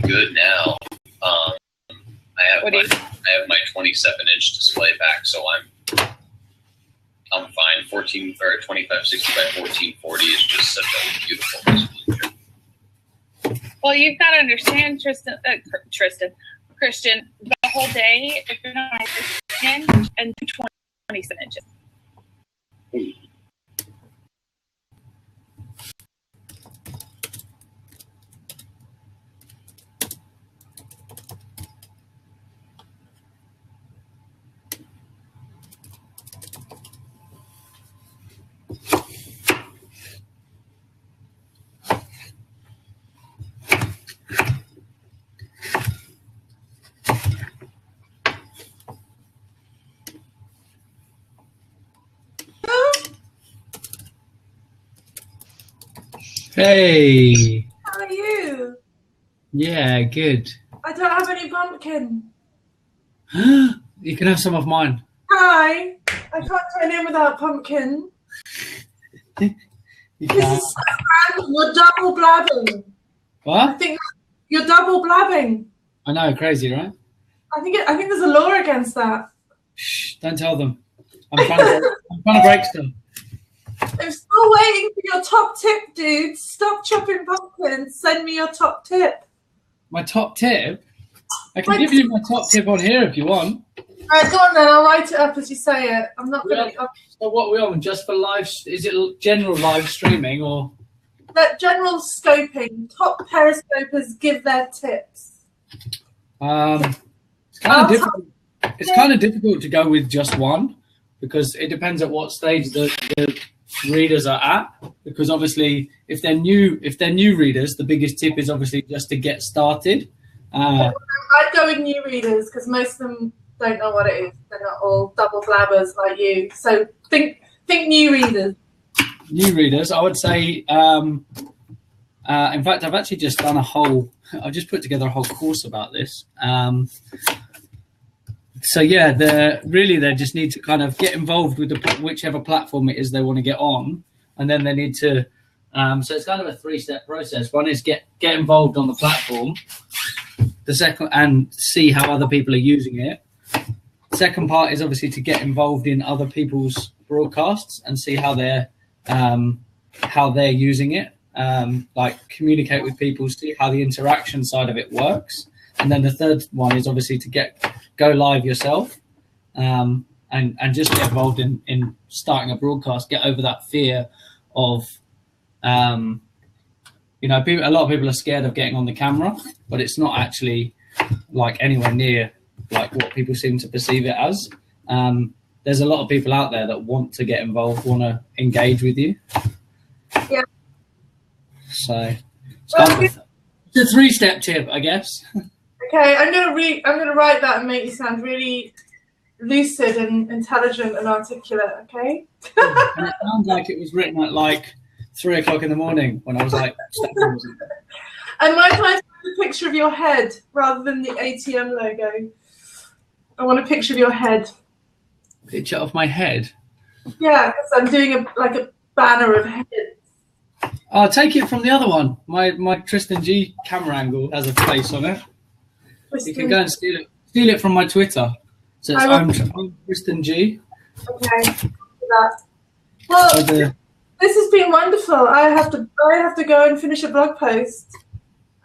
good now. I have my 27-inch display back, so I'm fine. 14 or 2560 by 1440 is just such a beautiful resolution. Well, you've got to understand, Christian, the whole day, if you're not 10 and 27 inches. Hey. How are you? Yeah, good. I don't have any pumpkin. You can have some of mine. Hi. I can't turn in without pumpkin. You This can. is so random. You're double blabbing. I What? think you're double blabbing. I know, crazy, right? I think there's a law against that. Shh, don't tell them. I'm trying to break stuff. I'm still waiting for your top tip, dude. Stop chopping pumpkins. Send me your top tip. My top tip? I can give you my top tip on here if you want. All right, go on then. I'll write it up as you say it. I'm not going to... So what are we on? Just for live? Is it general live streaming or? General scoping. Top periscopers give their tips. It's kind of difficult. It's kind of difficult to go with just one because it depends at what stage the readers are at. Because obviously, if they're new readers, the biggest tip is obviously just to get started. I'd go with new readers because most of them don't know what it is. They're not all double blabbers like you. So think new readers. New readers, I would say. In fact, I've actually just done I've just put together a whole course about this. So yeah, they just need to kind of get involved with whichever platform it is they want to get on, and then they need to. So it's kind of a 3-step process. One is get involved on the platform. The second, and see how other people are using it. Second part is obviously to get involved in other people's broadcasts and see how they're using it. Like communicate with people, see how the interaction side of it works. And then the third one is obviously to go live yourself, and just get involved in starting a broadcast. Get over that fear of, a lot of people are scared of getting on the camera, but it's not actually like anywhere near like what people seem to perceive it as. There's a lot of people out there that want to get involved, want to engage with you. Yeah. So it's a 3-step tip, I guess. Okay, I'm gonna write that and make you sound really lucid and intelligent and articulate. Okay. And it sounds like it was written at like 3 o'clock in the morning when I was like. And my clients want a picture of your head rather than the ATM logo. I want a picture of your head. Picture of my head. Yeah, because I'm doing a banner of heads. I'll take it from the other one. My Tristan G camera angle has a face on it. You can go and steal it from my Twitter. So it's I'm Tristan G. Okay. That. Well, this has been wonderful. I have to go and finish a blog post.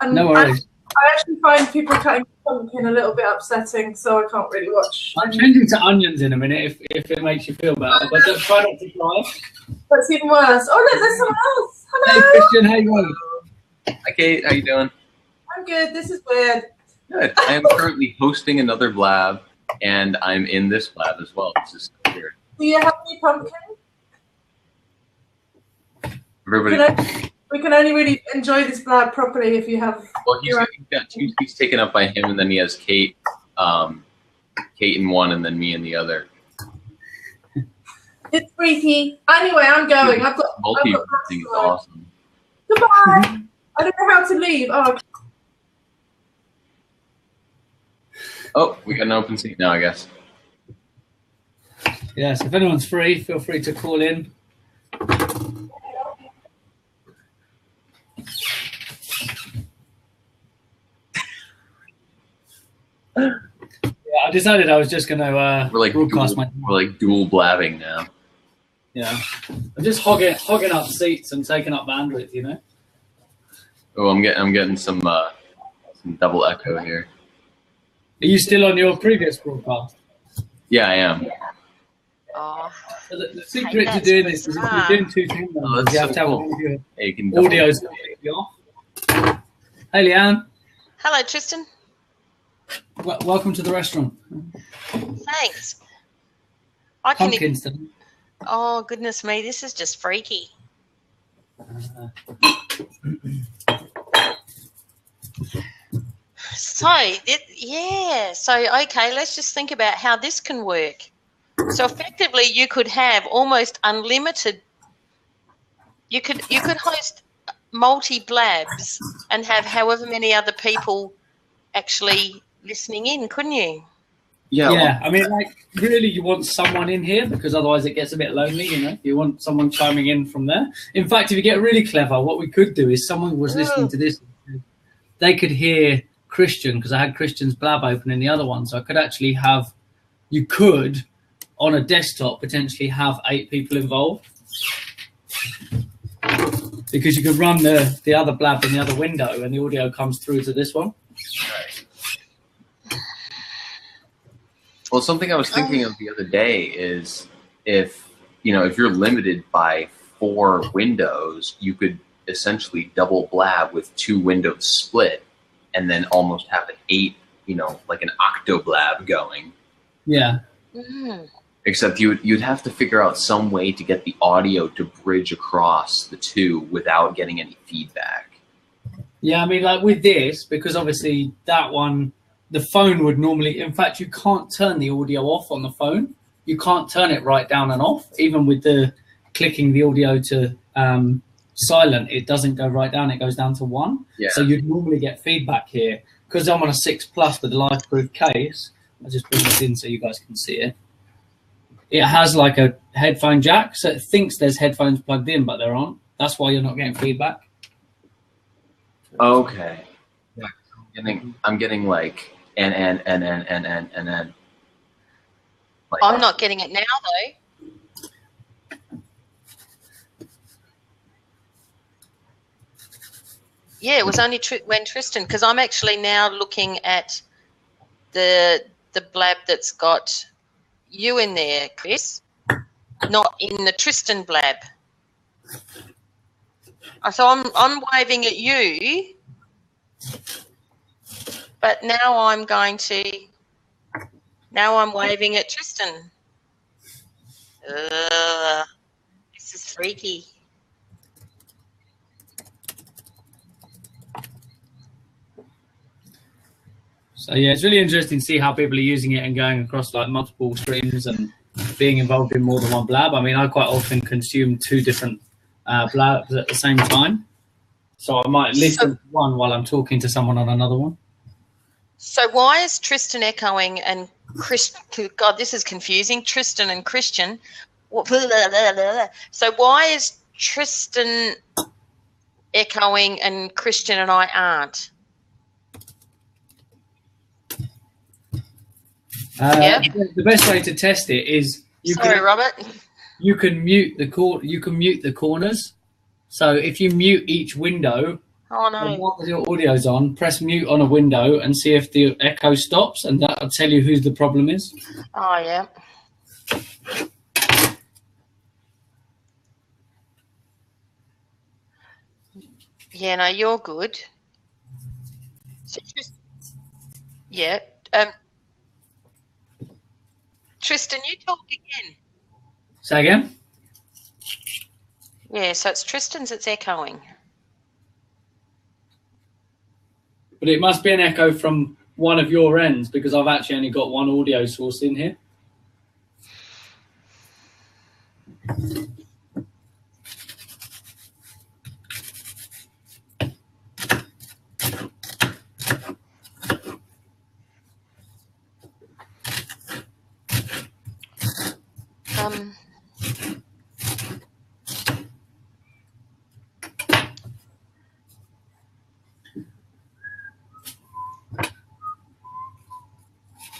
And no worries. I actually find people cutting pumpkin a little bit upsetting, so I can't really watch. I'm changing to onions in a minute if it makes you feel better, but don't try not to cry. That's even worse. Oh look, there's someone else. Hello. Hey Christian, how you doing? Hi Kate, how you doing? I'm good. This is weird. Good. I am currently hosting another blab, and I'm in this blab as well. This is so weird. Do you have any pumpkin? Everybody. We can only really enjoy this blab properly if you have. Well, he's got 2 seats taken up by him, and then he has Kate in one, and then me in the other. It's freaky. Anyway, I'm going. I've got. Thing is awesome. Goodbye. I don't know how to leave. Oh, we got an open seat now, I guess. Yes, if anyone's free, feel free to call in. I decided I was just going to broadcast we're like dual blabbing now. Yeah, I'm just hogging up seats and taking up bandwidth, you know. Oh, I'm getting some double echo here. Are you still on your previous broadcast? Yeah, I am. Oh, So the secret to doing this is if you're doing two things, you have to have all your audios completely off. Hey, Leanne. hello, Tristan. Welcome to the restaurant. Thanks. I can. Pumpkins today. Oh goodness me, this is just freaky. So okay, let's just think about how this can work. So effectively, you could have almost unlimited. You could host multi blabs and have however many other people actually listening in, couldn't you? Yeah. I mean, like, really, you want someone in here because otherwise it gets a bit lonely, you know? You want someone chiming in from there. In fact, if you get really clever, what we could do is someone was listening to this, they could hear Christian, because I had Christian's blab open in the other one. So I could actually you could, on a desktop, potentially have 8 people involved. Because you could run the other blab in the other window and the audio comes through to this one. Well, something I was thinking of the other day is if you're limited by 4 windows, you could essentially double blab with 2 windows split and then almost have an 8, like an octo blab going. Yeah. Mm-hmm. Except you'd have to figure out some way to get the audio to bridge across the 2 without getting any feedback. Yeah, I mean, like with this, because obviously that one, the phone would normally, in fact, you can't turn the audio off on the phone. You can't turn it right down and off. Even with the clicking the audio to silent, it doesn't go right down. It goes down to 1. Yeah. So you'd normally get feedback here. Because I'm on a 6 Plus with a live-proof case, I'll just bring this in so you guys can see it. It has like a headphone jack, so it thinks there's headphones plugged in, but there aren't. That's why you're not getting feedback. Okay. Yeah, I'm getting like and. Like, I'm not getting it now though. Yeah, it was only when Tristan, because I'm actually now looking at the blab that's got you in there, Chris, not in the Tristan blab. So I'm waving at you, but now I'm waving at Tristan. This is freaky. So yeah, it's really interesting to see how people are using it and going across like multiple streams and being involved in more than one blab. I mean, I quite often consume 2 different blabs at the same time. So I might listen to one while I'm talking to someone on another one. So why is Tristan echoing and God, this is confusing. Tristan and Christian. So why is Tristan echoing and Christian and I aren't? The best way to test it is Robert. You can mute the corners. So if you mute each window, while your audio's on, press mute on a window and see if the echo stops, and that'll tell you who the problem is. Oh yeah. Yeah, no, you're good. So yeah. Tristan, you talk again. Say again? Yeah, so it's Tristan's that's echoing. But it must be an echo from one of your ends because I've actually only got one audio source in here.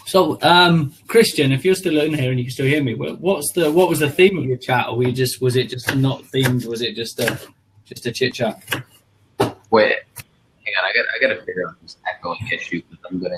So, Christian, if you're still in here and you can still hear me, what was the theme of your chat, or was it just not themed? Was it just a chit chat? Wait, hang on. I gotta figure out this echoing issue because I'm gonna.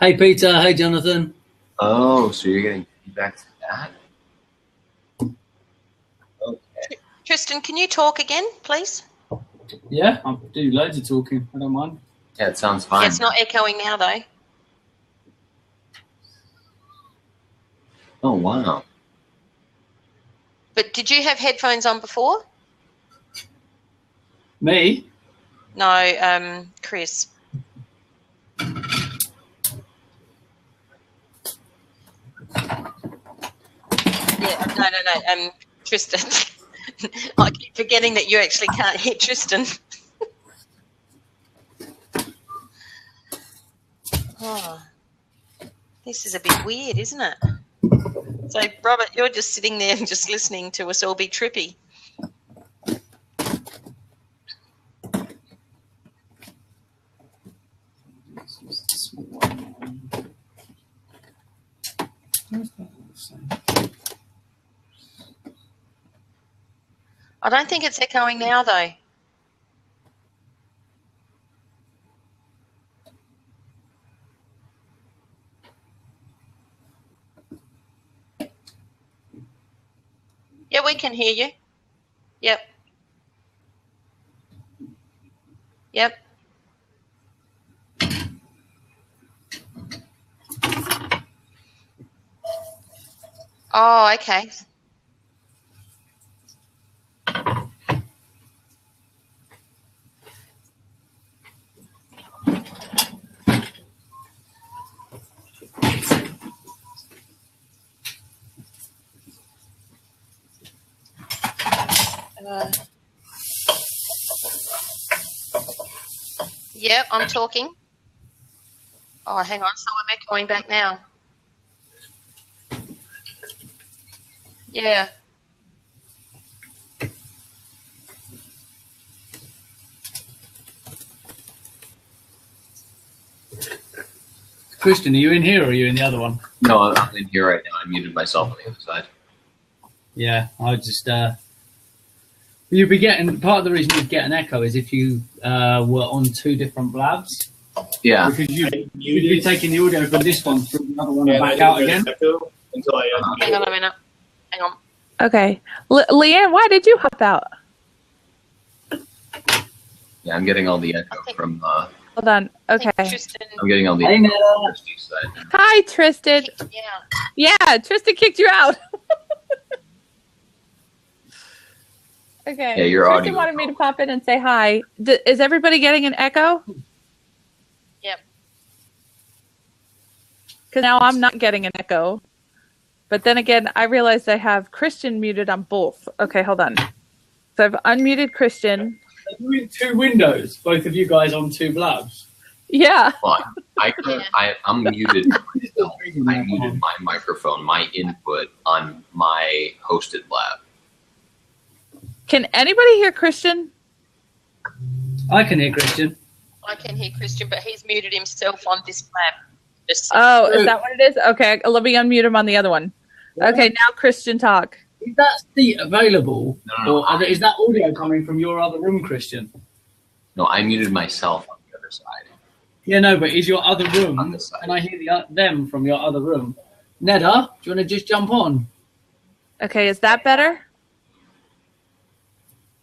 Hey, Peter. Hey, Jonathan. Oh, so you're getting feedback to that? Okay. Tristan, can you talk again, please? Yeah, I'll do loads of talking. I don't mind. Yeah, it sounds fine. Yeah, it's not echoing now, though. Oh, wow. But did you have headphones on before? Me? No, Chris. Yeah, no. Tristan. I keep forgetting that you actually can't hear Tristan. Oh, this is a bit weird, isn't it? So, Robert, you're just sitting there and just listening to us all be trippy. I don't think it's echoing now, though. Yeah, we can hear you. Yep. Yep. Oh, okay. Yep, I'm talking. Oh, hang on. So I'm echoing back now. Yeah. Christian, are you in here or are you in the other one? No, I'm in here right now. I muted myself on the other side. Yeah, I just you'd be getting, part of the reason you'd get an echo is if you were on two different blabs. Yeah. Because you'd be taking the audio from this one through the other one and back out again. Hang on a minute. Hang on. Okay. Leanne, why did you hop out? Yeah, I'm getting all the echo from. Hold on. Okay. Tristan. I'm getting all the Hey, echo Netta. from Christy's side. Hi, Tristan. Yeah. Yeah, Tristan kicked you out. Okay. Yeah, your Tristan audio. wanted me to pop in and say hi. Is everybody getting an echo? Yep. Because now I'm not getting an echo. But then again, I realized I have Christian muted on both. Okay, hold on. So I've unmuted Christian. Are you in two windows, both of you guys on two blabs? Yeah. Well, I'm muted. I muted my microphone, my input on my hosted lab. Can anybody hear Christian? I can hear Christian. I can hear Christian, but he's muted himself on this lab. Oh, is that what it is? Okay, let me unmute him on the other one. Yeah. Okay, now Christian talk. Is that seat available? No. Or is that audio coming from your other room, Christian? No, I muted myself on the other side. Yeah, no, but is your other room, On this side. and I hear them from your other room. Neda, do you want to just jump on? Okay, is that better?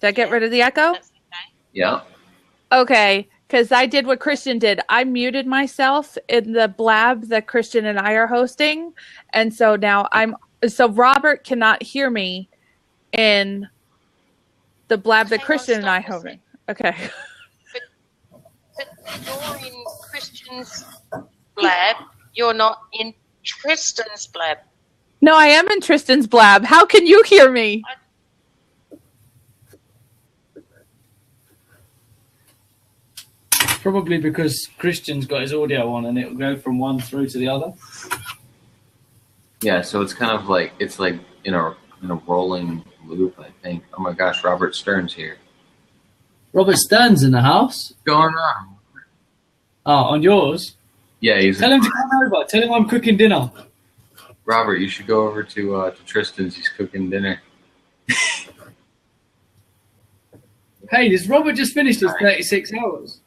Did I get rid of the echo? That's okay. Yeah. Okay, because I did what Christian did. I muted myself in the blab that Christian and I are hosting. And so now so Robert cannot hear me in the blab that Hang on, Christian and stop I a hosting. Okay. But you're in Christian's blab. You're not in Tristan's blab. No, I am in Tristan's blab. How can you hear me? probably because Christian's got his audio on and it'll go from one through to the other. Yeah, so it's kind of like in a rolling loop, I think. Oh my gosh, Robert Stern's here. Robert Stern's in the house. What's going on? Oh, on yours? Yeah, Tell him to come over. Tell him I'm cooking dinner. Robert, you should go over to Tristan's. He's cooking dinner. Hey, does Robert just finished his 36 hours?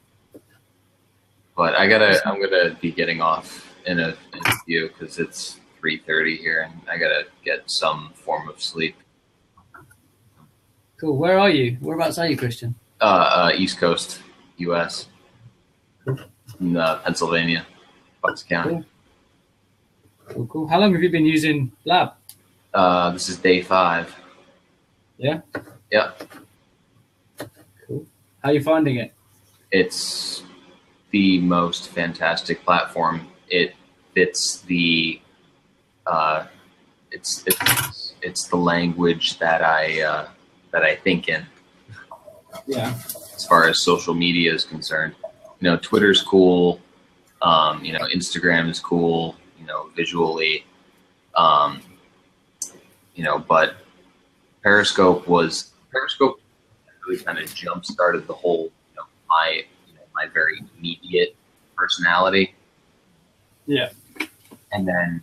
But I'm gonna be getting off in a few because it's 3:30 here, and I gotta get some form of sleep. Cool. Where are you? Whereabouts are you, Christian? East Coast, U.S. In Pennsylvania, Bucks County. Cool. How long have you been using Blab? This is day 5. Yeah? Yep. Cool. How are you finding it? It's the most fantastic platform. It fits the it's the language that I think in. Yeah. As far as social media is concerned, Twitter's cool. Instagram is cool. Visually. But Periscope really kind of jump started the whole my very immediate personality. Yeah. And then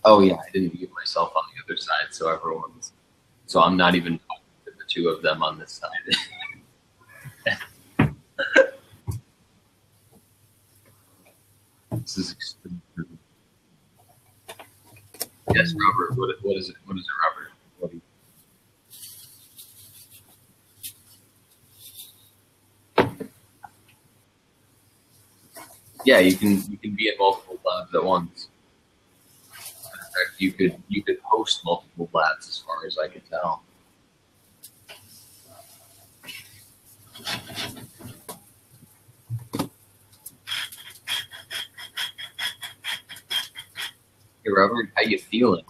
I didn't mute myself on the other side, so I'm not even talking to the two of them on this side. This is extreme. Yes, Robert. What is it? What is it, Robert? What do you... Yeah, you can be in multiple labs at once. In fact, you could host multiple labs, as far as I can tell. Hey, Robert, how you feeling?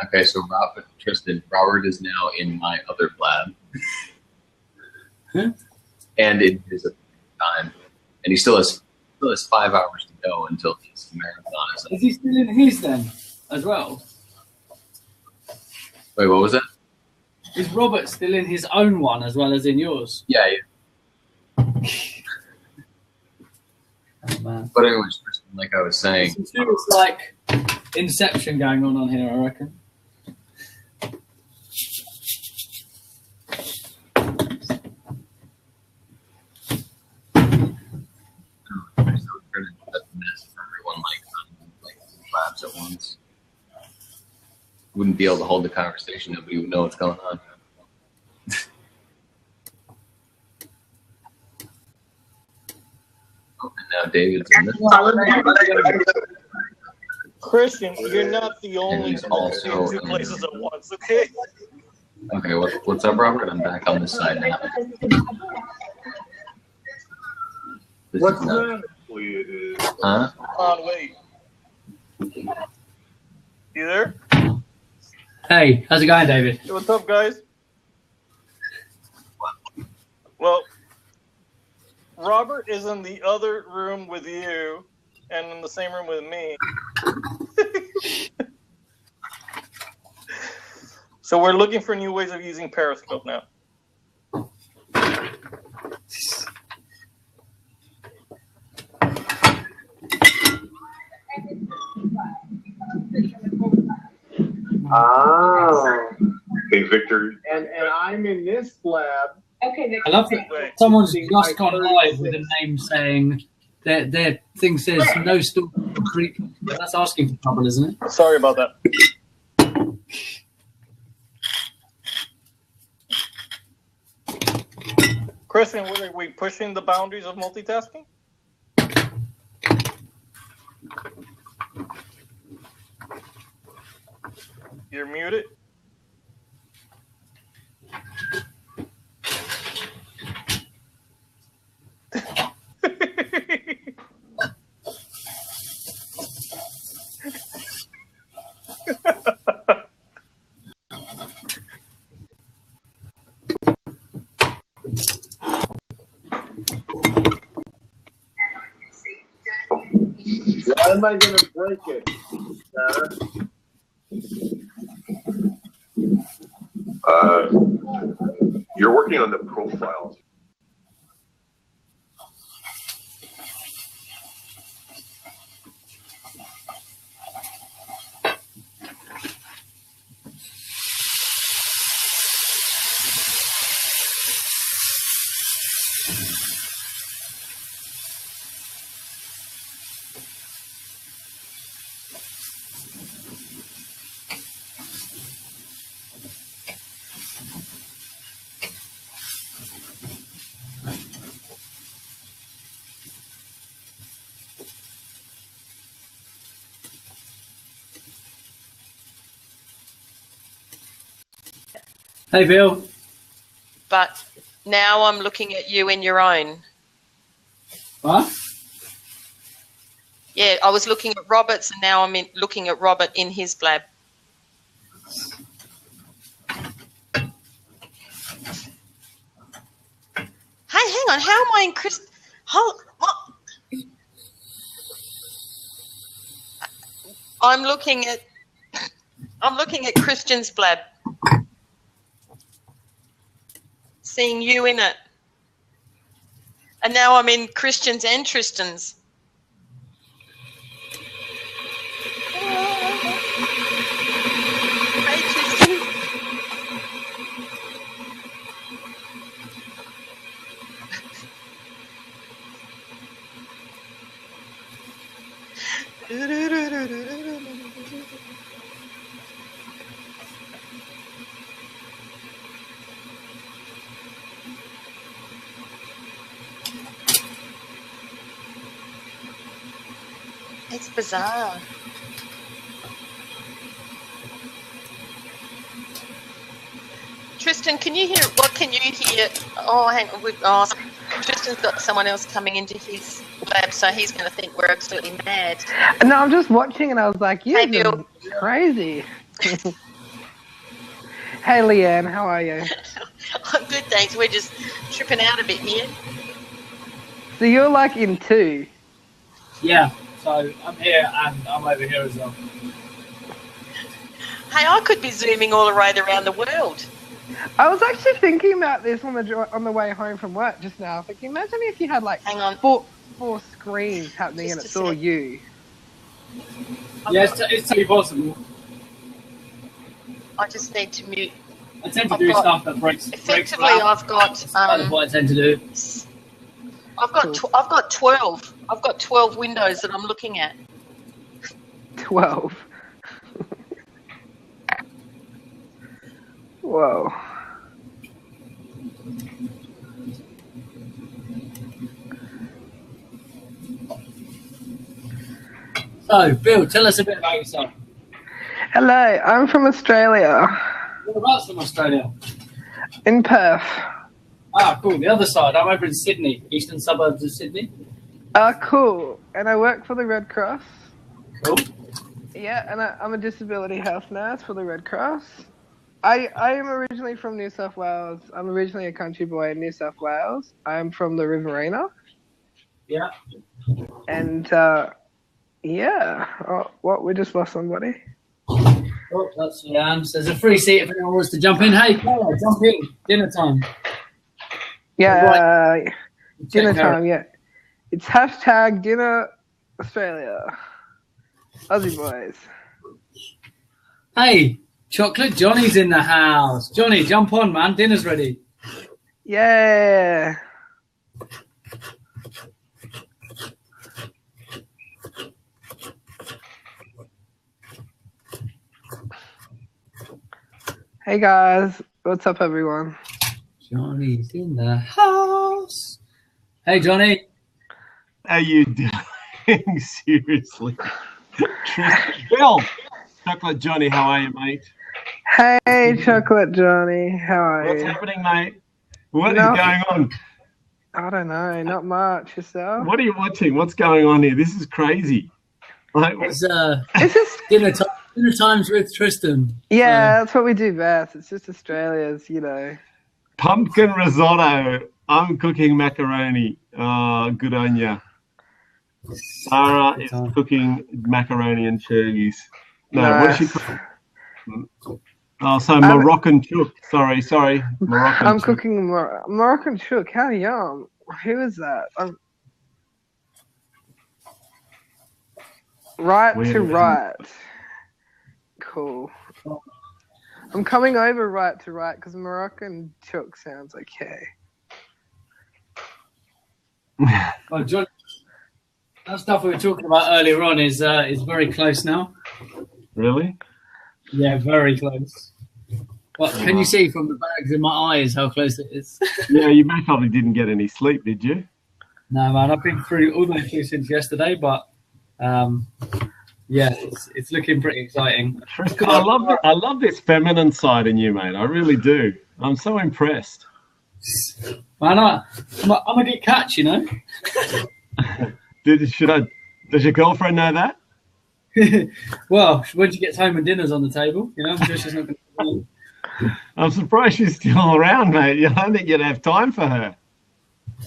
Okay, so Robert is now in my other lab. And it is a time. And he still has 5 hours to go until his marathon is up. Is he still in his then, as well? Wait, what was that? Is Robert still in his own one as well as in yours? Yeah. Oh, man. But anyways, like I was saying, It's like Inception going on here, I reckon. labs at once. Wouldn't be able to hold the conversation. Nobody would know what's going on. And now David's in this. Christian, you're not the And only he's one also in 2 places at once, okay? Okay, what's up, Robert? I'm back on this side now. This What's is not- that? Huh? Wait. You there? Hey, how's it going, David? Hey, what's up, guys? Well, Robert is in the other room with you and in the same room with me. So we're looking for new ways of using Periscope now. Oh. Hey, Victor. And I'm in this lab. Okay, I love that someone's just gone live with a name saying their thing says no store creep. That's asking for trouble, isn't it? Sorry about that. Christian, are we pushing the boundaries of multitasking? You're muted. Why am I going to break it, Sarah? You're working on the profiles. Hey, Bill. But now I'm looking at you in your own. What? Yeah, I was looking at Robert's, and now I'm looking at Robert in his blab. Hey, hang on. How am I in Chris? I'm looking at Christian's blab, seeing you in it, and now I'm in Christian's and Tristan's. Hey, Tristan. It's bizarre. Tristan, can you hear? What can you hear? Oh, hang on. Tristan's got someone else coming into his lab, so he's going to think we're absolutely mad. No, I'm just watching, and I was like, Hey, "You're Bill. crazy." Hey, Leanne, how are you? I'm good, thanks. We're just tripping out a bit here. So you're like in two. Yeah. So I'm here and I'm over here as well. Hey, I could be zooming all right around the world. I was actually thinking about this on the way home from work just now. Thinking, imagine if you had like Hang on. four screens happening Just and it's a all sec. you. Yeah, it's totally possible. I just need to mute. I tend to I've do got- stuff that breaks Effectively, crap. I've got That's kind of what I tend to do. I've got 12. I've got 12 windows that I'm looking at. 12. Whoa. So, Bill, tell us a bit about yourself. Hello, I'm from Australia, Whereabouts from Australia? in Perth. Ah, cool. The other side. I'm over in Sydney, eastern suburbs of Sydney. Cool. And I work for the Red Cross. Cool. Yeah, and I'm a disability health nurse for the Red Cross. I am originally from New South Wales. I'm originally a country boy in New South Wales. I'm from the Riverina. Yeah. And, yeah. Oh, what? We just lost somebody. Oh, that's Leanne. So there's a free seat if anyone wants to jump in. Hey, Paula, jump in. Dinner time. Yeah, dinner Check her. time, yeah. It's hashtag dinner Australia. Aussie boys. Hey, Chocolate Johnny's in the house. Johnny, jump on, man. Dinner's ready. Yeah. Hey guys, what's up everyone? Johnny's in the house. Hey, Johnny. How you doing? Seriously. Bill, Chocolate Johnny, how are you, mate? Hey Chocolate Johnny, how are What's you? happening, mate? What is Nothing. going on? I don't know, not much. Yourself? What are you watching? What's going on here? This is crazy. Like, It's It's just, dinner times with Tristan. yeah, that's what we do best. It's just Australia's, you know. pumpkin risotto. I'm cooking macaroni. Oh, good on ya. Sarah is cooking macaroni and cheese. No, what is she cooking? Oh, so Moroccan chook. Sorry, Moroccan. I'm cooking Moroccan chook. How yum! Who is that? Right to right. Cool. I'm coming over right to right because Moroccan chook sounds okay. Well, John, that stuff we were talking about earlier on is very close now. Really? Yeah, very close. Well, can you see from the bags in my eyes how close it is? Yeah, you most probably didn't get any sleep, did you? No, man, I've been through all the way through since yesterday, but yeah, it's looking pretty exciting. I love this feminine side in you, mate. I really do. I'm so impressed. Man, I'm a good catch, you know. Does your girlfriend know that? Well, when she gets home and dinner's on the table, you know, I'm sure she's not going to. I'm surprised she's still around, mate. I don't think you'd have time for her.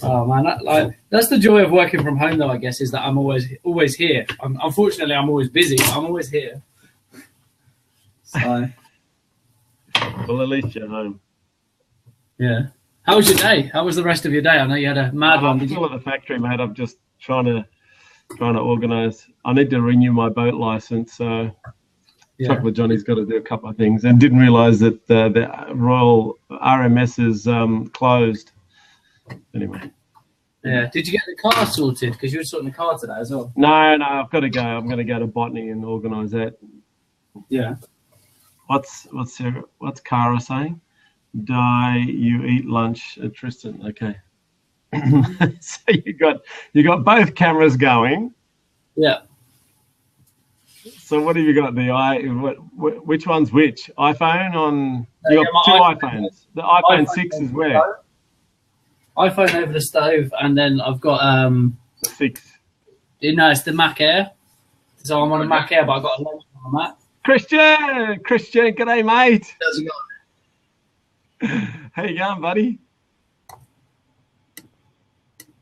Oh man, that's the joy of working from home, though. I guess is that I'm always here. Unfortunately, I'm always busy. But I'm always here. So, well, at least you're home. Yeah. How was your day? How was the rest of your day? I know you had a mad one. I'm still at the factory, mate. I'm just trying to organise. I need to renew my boat license, so Chocolate Johnny's got to do a couple of things, and didn't realise that the Royal RMS is closed. Anyway. Yeah. Did you get the car sorted? Because you were sorting the car today as well. No, I've got to go. I'm going to go to Botany and organise that. Yeah. What's Cara saying? You eat lunch at Tristan. Okay. So you got both cameras going. Yeah. So what have you got? Which one's which? iPhone on? You got two iPhones. The iPhone 6 is where? iPhone over the stove, and then I've got the 6. No, it's the Mac Air. So I'm on a Mac Air, but I've got a lens on the Mac. Christian, g'day, mate. How's it going? How you going, buddy?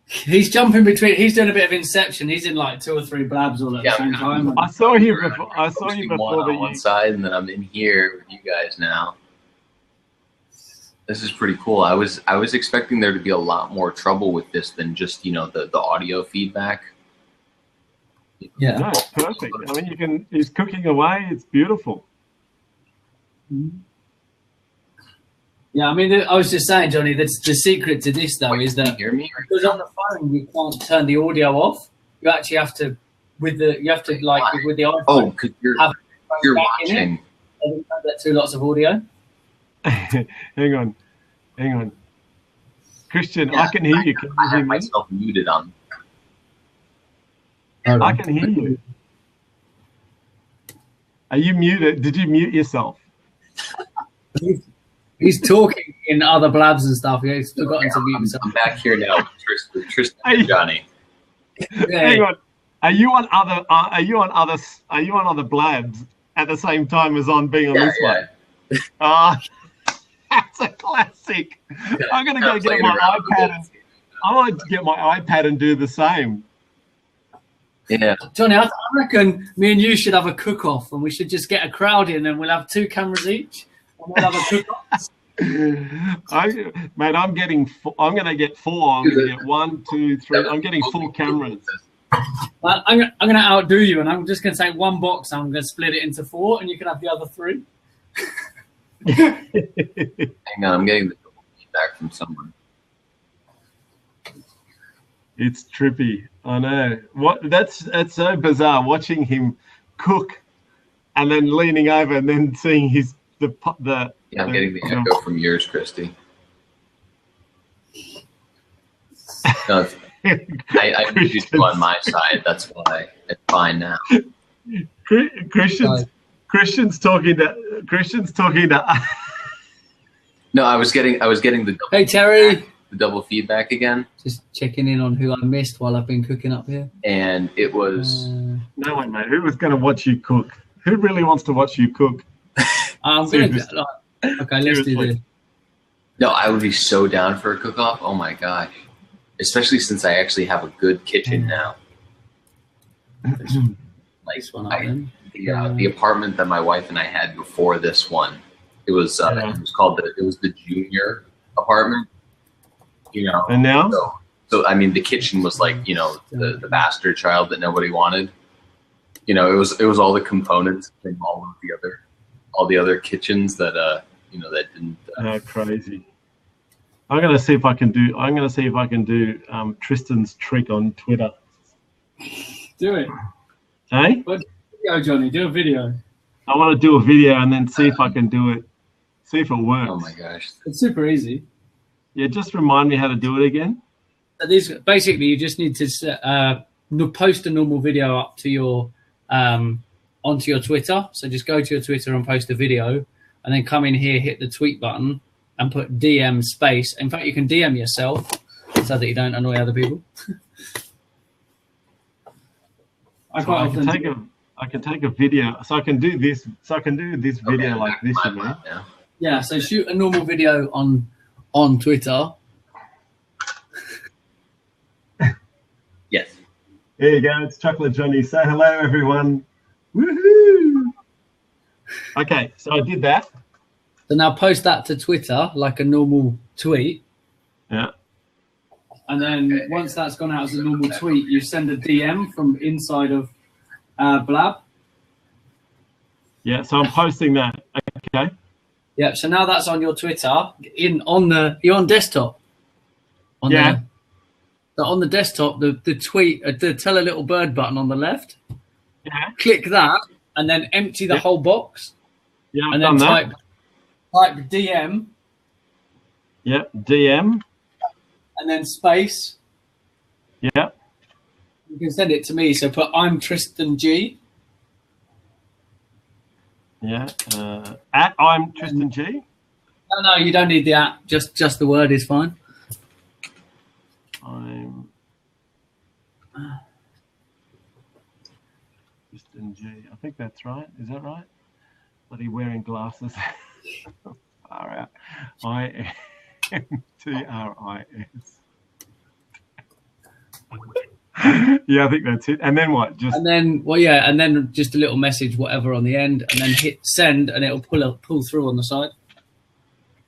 He's jumping between. He's doing a bit of Inception. He's in like 2 or 3 blabs all at the same time. I saw you before. One on one side, and then I'm in here with you guys now. This is pretty cool. I was expecting there to be a lot more trouble with this than just the audio feedback. Yeah, no, it's perfect. I mean, he's cooking away. It's beautiful. Mm-hmm. Yeah, I mean, I was just saying, Johnny, the secret to this, though, is that because on the phone you can't turn the audio off. You actually have to, with the iPhone. Oh, because you're watching. That 2 lots of audio. Hang on. Christian, I can hear you. Can you hear me? Myself muted on. I can hear you. Are you muted? Did you mute yourself? He's talking in other blabs and stuff. He's forgotten to mute himself. I'm back here now with Tristan and Johnny. Hang on. Are you on other blabs at the same time as on being on this one? That's a classic. I'm gonna go get my iPad. I want to get my iPad and do the same. Yeah, Johnny, I reckon me and you should have a cook-off, and we should just get a crowd in, and we'll have 2 cameras each, and we'll have a cook-off. Mate, I'm going to get 4. I'm going to get 1, 2, 3. I'm getting 4 cameras. I'm going to outdo you, and I'm just going to take 1 box. I'm going to split it into 4, and you can have the other 3. Hang on, I'm getting the feedback from someone. It's trippy. I know. That's so bizarre watching him cook, and then leaning over and then seeing I'm getting the echo from yours, Christy. No, I muted you on my side. That's why it's fine now. Christian's talking to. No, I was getting the. Hey Terry. The double feedback again. Just checking in on who I missed while I've been cooking up here. And it was no one, mate. Who was going to watch you cook? Who really wants to watch you cook? I'm going to. Okay, let's do this. No, I would be so down for a cook-off. Oh my gosh, especially since I actually have a good kitchen now. Like This one up then. the apartment that my wife and I had before this one, it was called the junior apartment. You know. And now? So I mean, the kitchen was like, you know, the bastard child that nobody wanted. You know, it was all the components from all the other kitchens that you know, that didn't. Crazy. I'm gonna see if I can do Tristan's trick on Twitter. Do it. Hey? Video, Johnny. Do a video. I want to do a video and then see if I can do it. See if it works. Oh my gosh! It's super easy. Yeah, just remind me how to do it again. These basically, you just need to post a normal video up to your onto your Twitter. So just go to your Twitter and post a video, and then come in here, hit the tweet button, and put DM space. In fact, you can DM yourself so that you don't annoy other people. I can take a video. So I can do this. So I can do this video like this. Yeah. So shoot a normal video on Twitter. Yes. Here you go. It's Chocolate Johnny. Say hello, everyone. Woohoo! Okay, so I did that. So now post that to Twitter like a normal tweet. Yeah. And then once that's gone out as a normal tweet, you send a DM from inside of Blab. Yeah, so I'm posting that. Okay. Yeah, so now that's on your Twitter. You're on desktop. Yeah. On the desktop, the tweet, the tell a little bird button on the left. Yeah. Click that and then empty the whole box. Yeah, and then type DM. Yep, DM. And then space. Yeah. You can send it to me. So put I'm Tristan G. Yeah. At I'm Tristan G. No, you don't need the at. Just the word is fine. I'm Tristan G. I think that's right. Is that right? Bloody wearing glasses. Far out. I am TRIS. Yeah, I think that's it. And then what? And then just a little message, whatever, on the end, and then hit send, and it'll pull through on the side.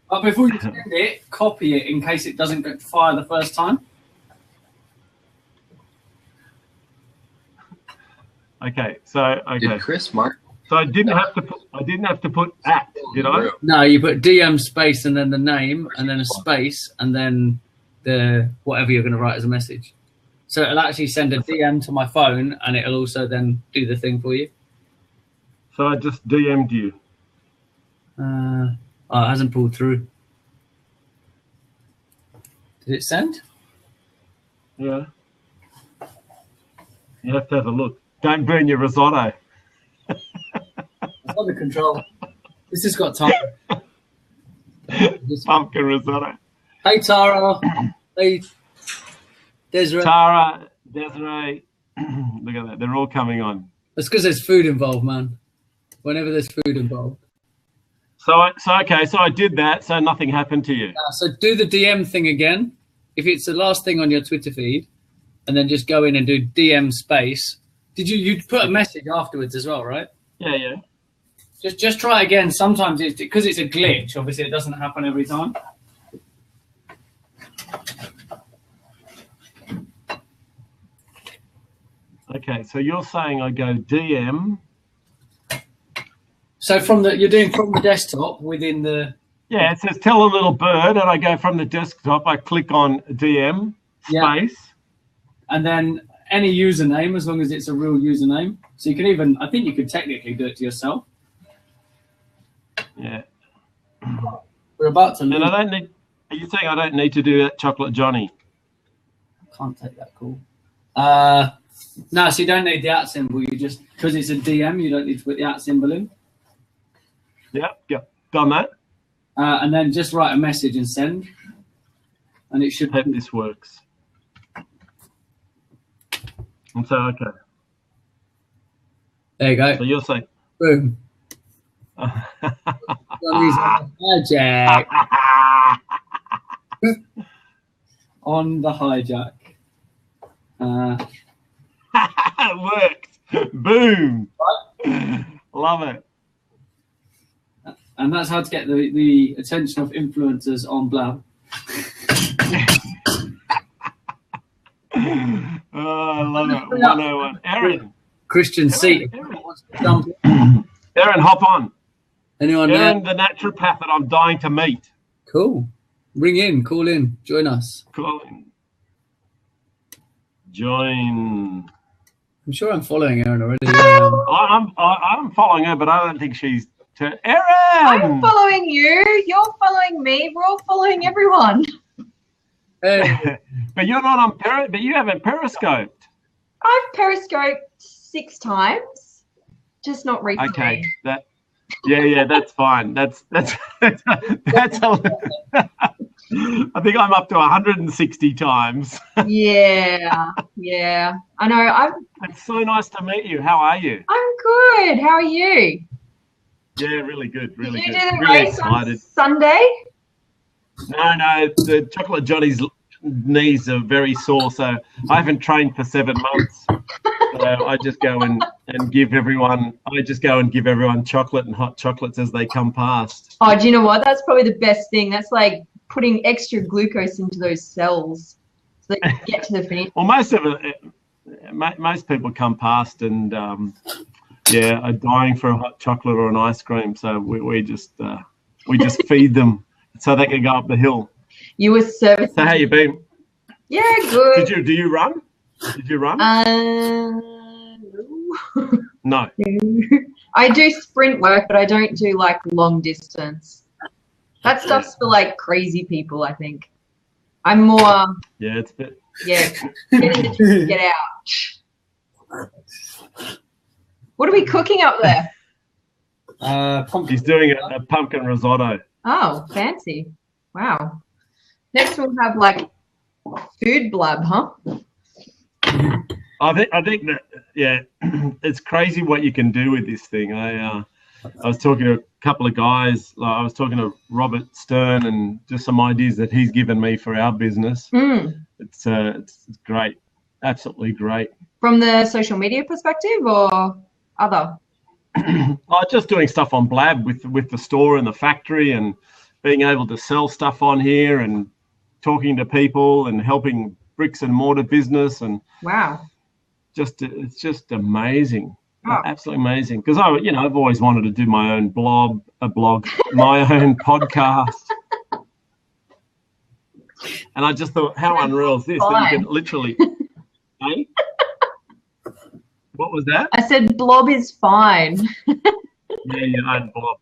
But before you send it, copy it in case it doesn't get fire the first time. Okay, so Did Chris mark? So I didn't have to put at, did I? No, you put DM space and then the name and then a space and then the whatever you're going to write as a message. So it'll actually send a DM to my phone and it'll also then do the thing for you. So I just DM'd you. It hasn't pulled through. Did it send? Yeah. You have to have a look. Don't burn your risotto. It's under control. This has got time. Pumpkin risotto. Hey, Tara. Hey, Desiree. Tara, Desiree. Look at that. They're all coming on. That's because there's food involved, man. Whenever there's food involved. So I did that. So nothing happened to you. So do the DM thing again. If it's the last thing on your Twitter feed, and then just go in and do DM space. You'd put a message afterwards as well, right? Yeah. Just try again. Sometimes it's because it's a glitch. Obviously, it doesn't happen every time. Okay, so you're saying I go DM. So you're doing from the desktop within the. Yeah, it says tell a little bird, and I go from the desktop. I click on DM space, and then any username, as long as it's a real username. So you can even, I think you could technically do it to yourself. Yeah. We're about to. And I don't need. Are you saying I don't need to do that, Chocolate Johnny? Can't take that call. No, so you don't need the @ symbol. You just because it's a DM, you don't need to put the @ symbol in. Yeah, done that. And then just write a message and send, and it should. Hope this works. And so okay. There you go. So you're saying. Boom. Hijack. On the hijack. It worked. Boom. Love it. And that's how to get the attention of influencers on Blab. Oh, I love it. 101. Aaron. Christian C. Aaron, hop on. Anyone Aaron, the naturopath that I'm dying to meet. Cool. Ring in, call in, join us. Call in. Join. I'm sure I'm following Aaron already. I'm following her, but I don't think she's. Aaron! I'm following you. You're following me. We're all following everyone. Hey. But you're not on but you haven't periscoped. I've periscoped 6 times, just not recently. Okay, yeah, that's fine. That's I think I'm up to 160 times. Yeah. I know. It's so nice to meet you. How are you? I'm good. How are you? Yeah, really good. Really Did you good. do the Really race excited. on Sunday? No, the Chocolate Johnny's knees are very sore, so I haven't trained for 7 months. So I just go and give everyone. Chocolate and hot chocolates as they come past. Oh, do you know what? That's probably the best thing. That's like putting extra glucose into those cells so they can get to the finish. Well, most people come past and are dying for a hot chocolate or an ice cream. So we just feed them so they can go up the hill. You were servicing. So how you been? Yeah, good. Do you run? Did you run? No. I do sprint work, but I don't do like long distance. That stuff's for like crazy people, I think. I'm more. Yeah, it's a bit. Yeah, get out. What are we cooking up there? He's doing a pumpkin risotto. Oh, fancy! Wow. Next we'll have like food blab, huh? I think that it's crazy what you can do with this thing. I was talking to a couple of guys. I was talking to Robert Stern and just some ideas that he's given me for our business. It's great, absolutely great. From the social media perspective or other? Just doing stuff on Blab with the store and the factory and being able to sell stuff on here and talking to people and helping bricks and mortar business and wow. It's just amazing. Oh. Absolutely amazing. Because I've always wanted to do my own blog, my own podcast. And I just thought, how unreal is this? That you can literally eh? What was that? I said blob is fine. Yeah, own blob.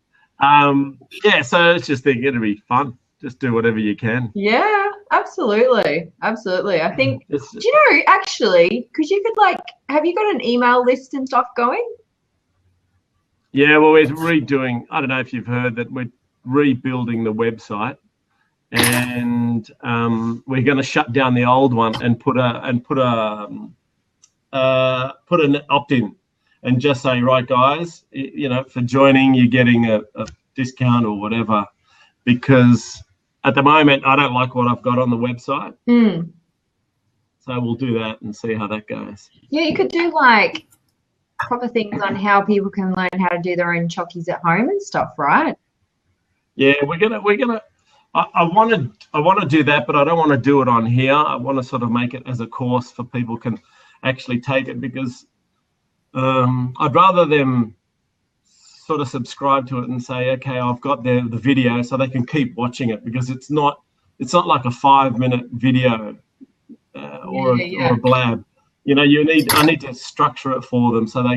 So it's just thinking it'll be fun. Just do whatever you can. Yeah, absolutely. I think, do you know, actually, because you could have you got an email list and stuff going? Yeah, well, we're redoing, I don't know if you've heard that we're rebuilding the website and we're going to shut down the old one and put an opt-in and just say, right, guys, for joining, you're getting a discount or whatever, because at the moment, I don't like what I've got on the website. So we'll do that and see how that goes. Yeah, you could do proper things on how people can learn how to do their own chockies at home and stuff, right? Yeah, we're gonna. I want to do that, but I don't want to do it on here. I want to sort of make it as a course for people can actually take it, because I'd rather them sort of subscribe to it and say, okay, I've got the video, so they can keep watching it, because it's not like a 5-minute video or a blab. I need to structure it for them so they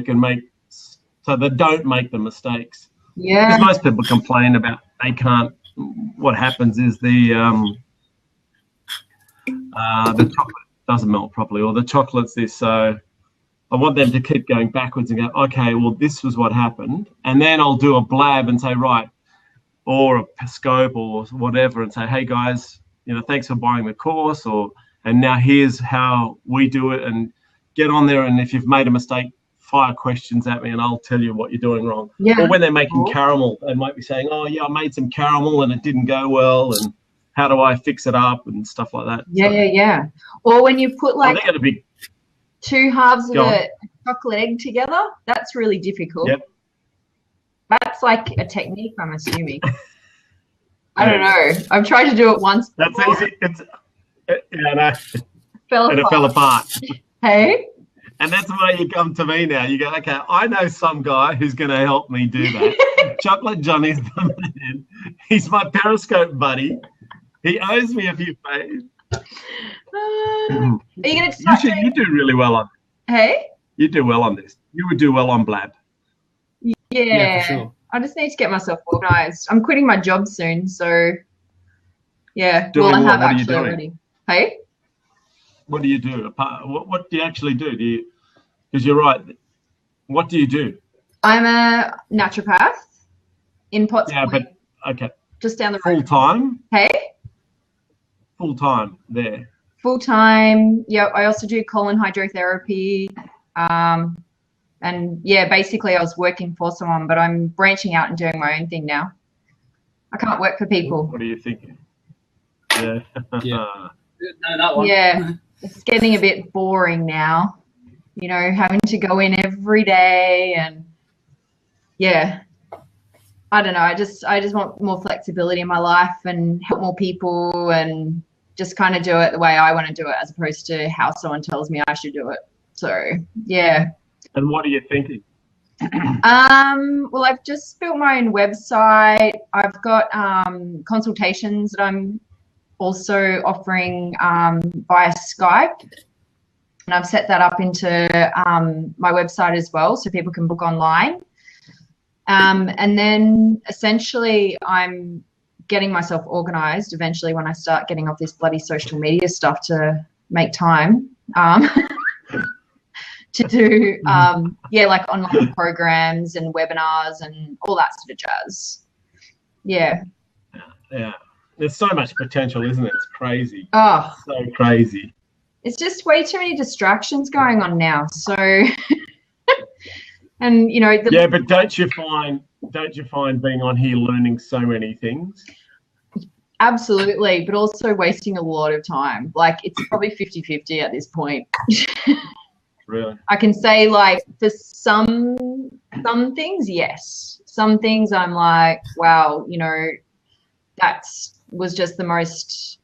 don't make the mistakes. Yeah. Because most people complain about they can't. What happens is the chocolate doesn't melt properly, or the chocolate's this. So I want them to keep going backwards and go, okay, well, this was what happened. And then I'll do a blab and say, right, or a scope or whatever, and say, hey, guys, thanks for buying the course, and now here's how we do it, and get on there. And if you've made a mistake, fire questions at me and I'll tell you what you're doing wrong. Yeah. Or when they're making caramel, they might be saying, oh, yeah, I made some caramel and it didn't go well, and how do I fix it up and stuff like that. Yeah. Or when you put I think it'll be 2 halves of a chocolate egg together. That's really difficult. Yep. That's like a technique, I'm assuming. I don't know. I've tried to do it once. That's before. easy. No. Fell And it fell apart. Hey? And that's why you come to me now. You go, okay, I know some guy who's going to help me do that. Chocolate Johnny's the man. He's my Periscope buddy. He owes me a few pays. Are you going to start You do really well on this. Hey? You do well on this. You would do well on Blab. Yeah, for sure. I just need to get myself organised. I'm quitting my job soon, so yeah. Doing I what? have What are you actually doing? already. Hey? What do you do? What do you actually do? Because you're right. What do you do? I'm a naturopath in Potts Yeah, Point, but okay. just down the Full road. time? Hey? Full time there. Full time. Yeah, I also do colon hydrotherapy. And yeah, basically I was working for someone, but I'm branching out and doing my own thing now. I can't work for people. What are you thinking? Yeah. Yeah. No, that one. Yeah, it's getting a bit boring now. You know, having to go in every day and yeah. I don't know. I just want more flexibility in my life and help more people and just kind of do it the way I want to do it as opposed to how someone tells me I should do it. So yeah. And what are you thinking? Well, I've just built my own website. I've got consultations that I'm also offering via Skype. And I've set that up into my website as well so people can book online. And then essentially I'm getting myself organised eventually when I start getting off this bloody social media stuff to make time. To do, like online programs and webinars and all that sort of jazz. Yeah. Yeah. There's so much potential, isn't it? It's crazy. Oh. So crazy. It's just way too many distractions going on now. So, and you know. Yeah, but don't you find being on here learning so many things? Absolutely, but also wasting a lot of time. Like it's probably 50-50 at this point. Really? I can say like for some things, yes. Some things I'm like, wow, you know, that was just the most,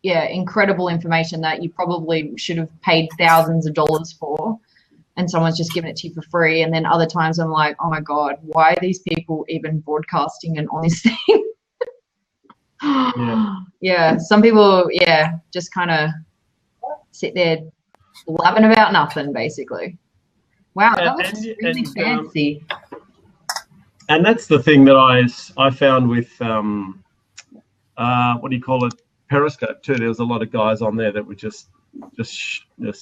incredible information that you probably should have paid thousands of dollars for, and someone's just given it to you for free. And then other times I'm like, oh my God, why are these people even broadcasting and on this thing? Yeah. Some people, just kind of sit there blabbing about nothing, basically. Wow, that was really fancy. And that's the thing that I found with what do you call it, Periscope too. There was a lot of guys on there that were just I shouldn't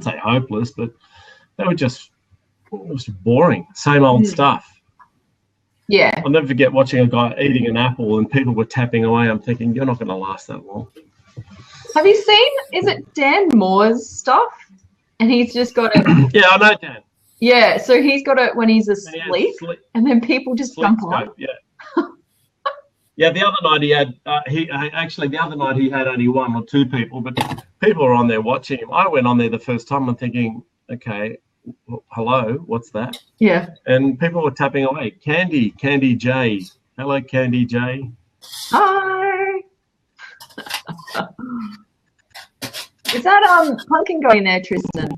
say hopeless, but they were just boring, same old stuff. Yeah. I'll never forget watching a guy eating an apple and people were tapping away. I'm thinking, you're not going to last that long. Have you seen, is it Dan Moore's stuff? And he's just got it. Yeah, I know Dan. Yeah, so he's got it when he's asleep, and then people just jump on. Yeah. Yeah, the other night he had, the other night he had only one or two people, but people were on there watching him. I went on there the first time and thinking, okay, hello, what's that? Yeah. And people were tapping away. Candy J. Hello, Candy J. Hi. Is that pumpkin going there, Tristan?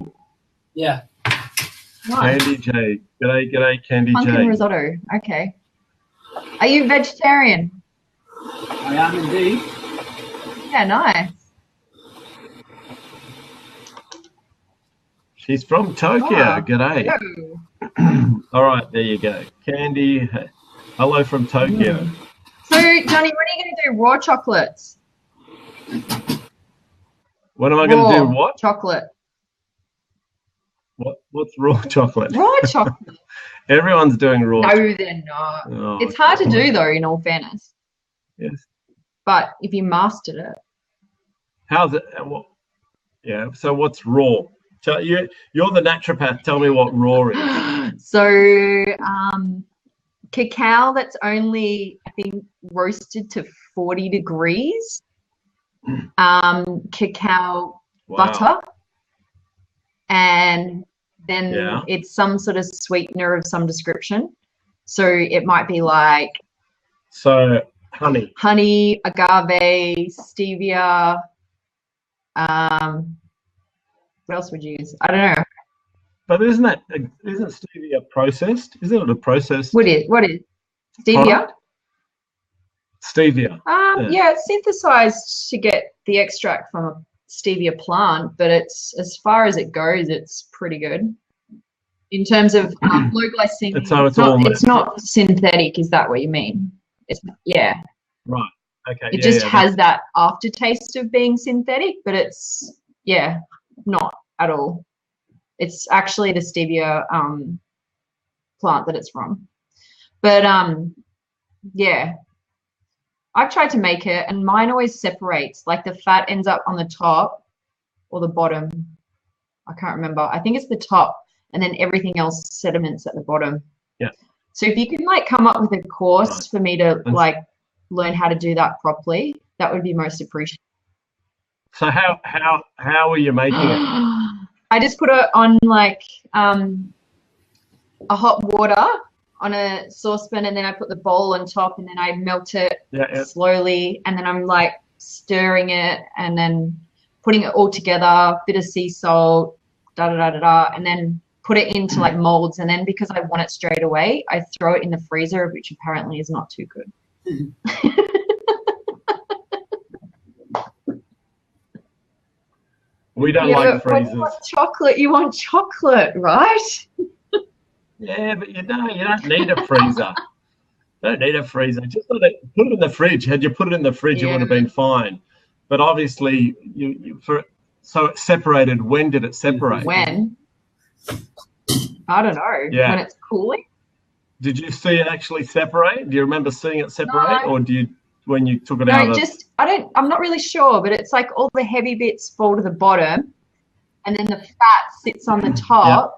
Yeah. Nice. Candy J. G'day, Candy Pumpkin J. risotto. Okay. Are you vegetarian? I am indeed. Yeah, nice. She's from Tokyo. Oh, G'day. hello. All right, there you go. Candy, hello from Tokyo. So, Johnny, when are you going to do raw chocolates? When am I going to do what? Chocolate. What's raw chocolate? Raw chocolate. Everyone's doing raw. No, they're not. Oh, it's hard to do, though, in all fairness. Yes. But if you mastered it. How's it? Yeah. So what's raw? You're the naturopath. Tell me what raw is. So, cacao that's only, I think, roasted to 40 degrees. Cacao butter and then it's some sort of sweetener of some description. So it might be like honey, agave, stevia. What else would you use? I don't know. But isn't stevia processed? Isn't it a processed? What is stevia? Product? Stevia. Yeah, it's synthesized to get the extract from a stevia plant, but it's, as far as it goes, it's pretty good in terms of low glycemic. So it's not synthetic. Is that what you mean? It's right. Okay. It just has that aftertaste of being synthetic, but it's not at all. It's actually the stevia plant that it's from. But I've tried to make it, and mine always separates. Like the fat ends up on the top or the bottom. I can't remember. I think it's the top, and then everything else sediments at the bottom. Yeah. So if you can like come up with a course for me to like learn how to do that properly, that would be most appreciated. So how are you making it? I just put it on like a hot water on a saucepan, and then I put the bowl on top, and then I melt it slowly, and then I'm like stirring it, and then putting it all together, bit of sea salt, and then put it into like molds, and then because I want it straight away, I throw it in the freezer, which apparently is not too good. We don't like freezers. You want chocolate, right? Yeah, but you don't need a freezer. Don't need a freezer. Just put it in the fridge. Had you put it in the fridge, it would have been fine. But obviously, so it separated. When did it separate? When? I don't know. Yeah. When it's cooling. Did you see it actually separate? Do you remember seeing it separate, or when you took it out? No, I'm not really sure, but it's like all the heavy bits fall to the bottom, and then the fat sits on the top.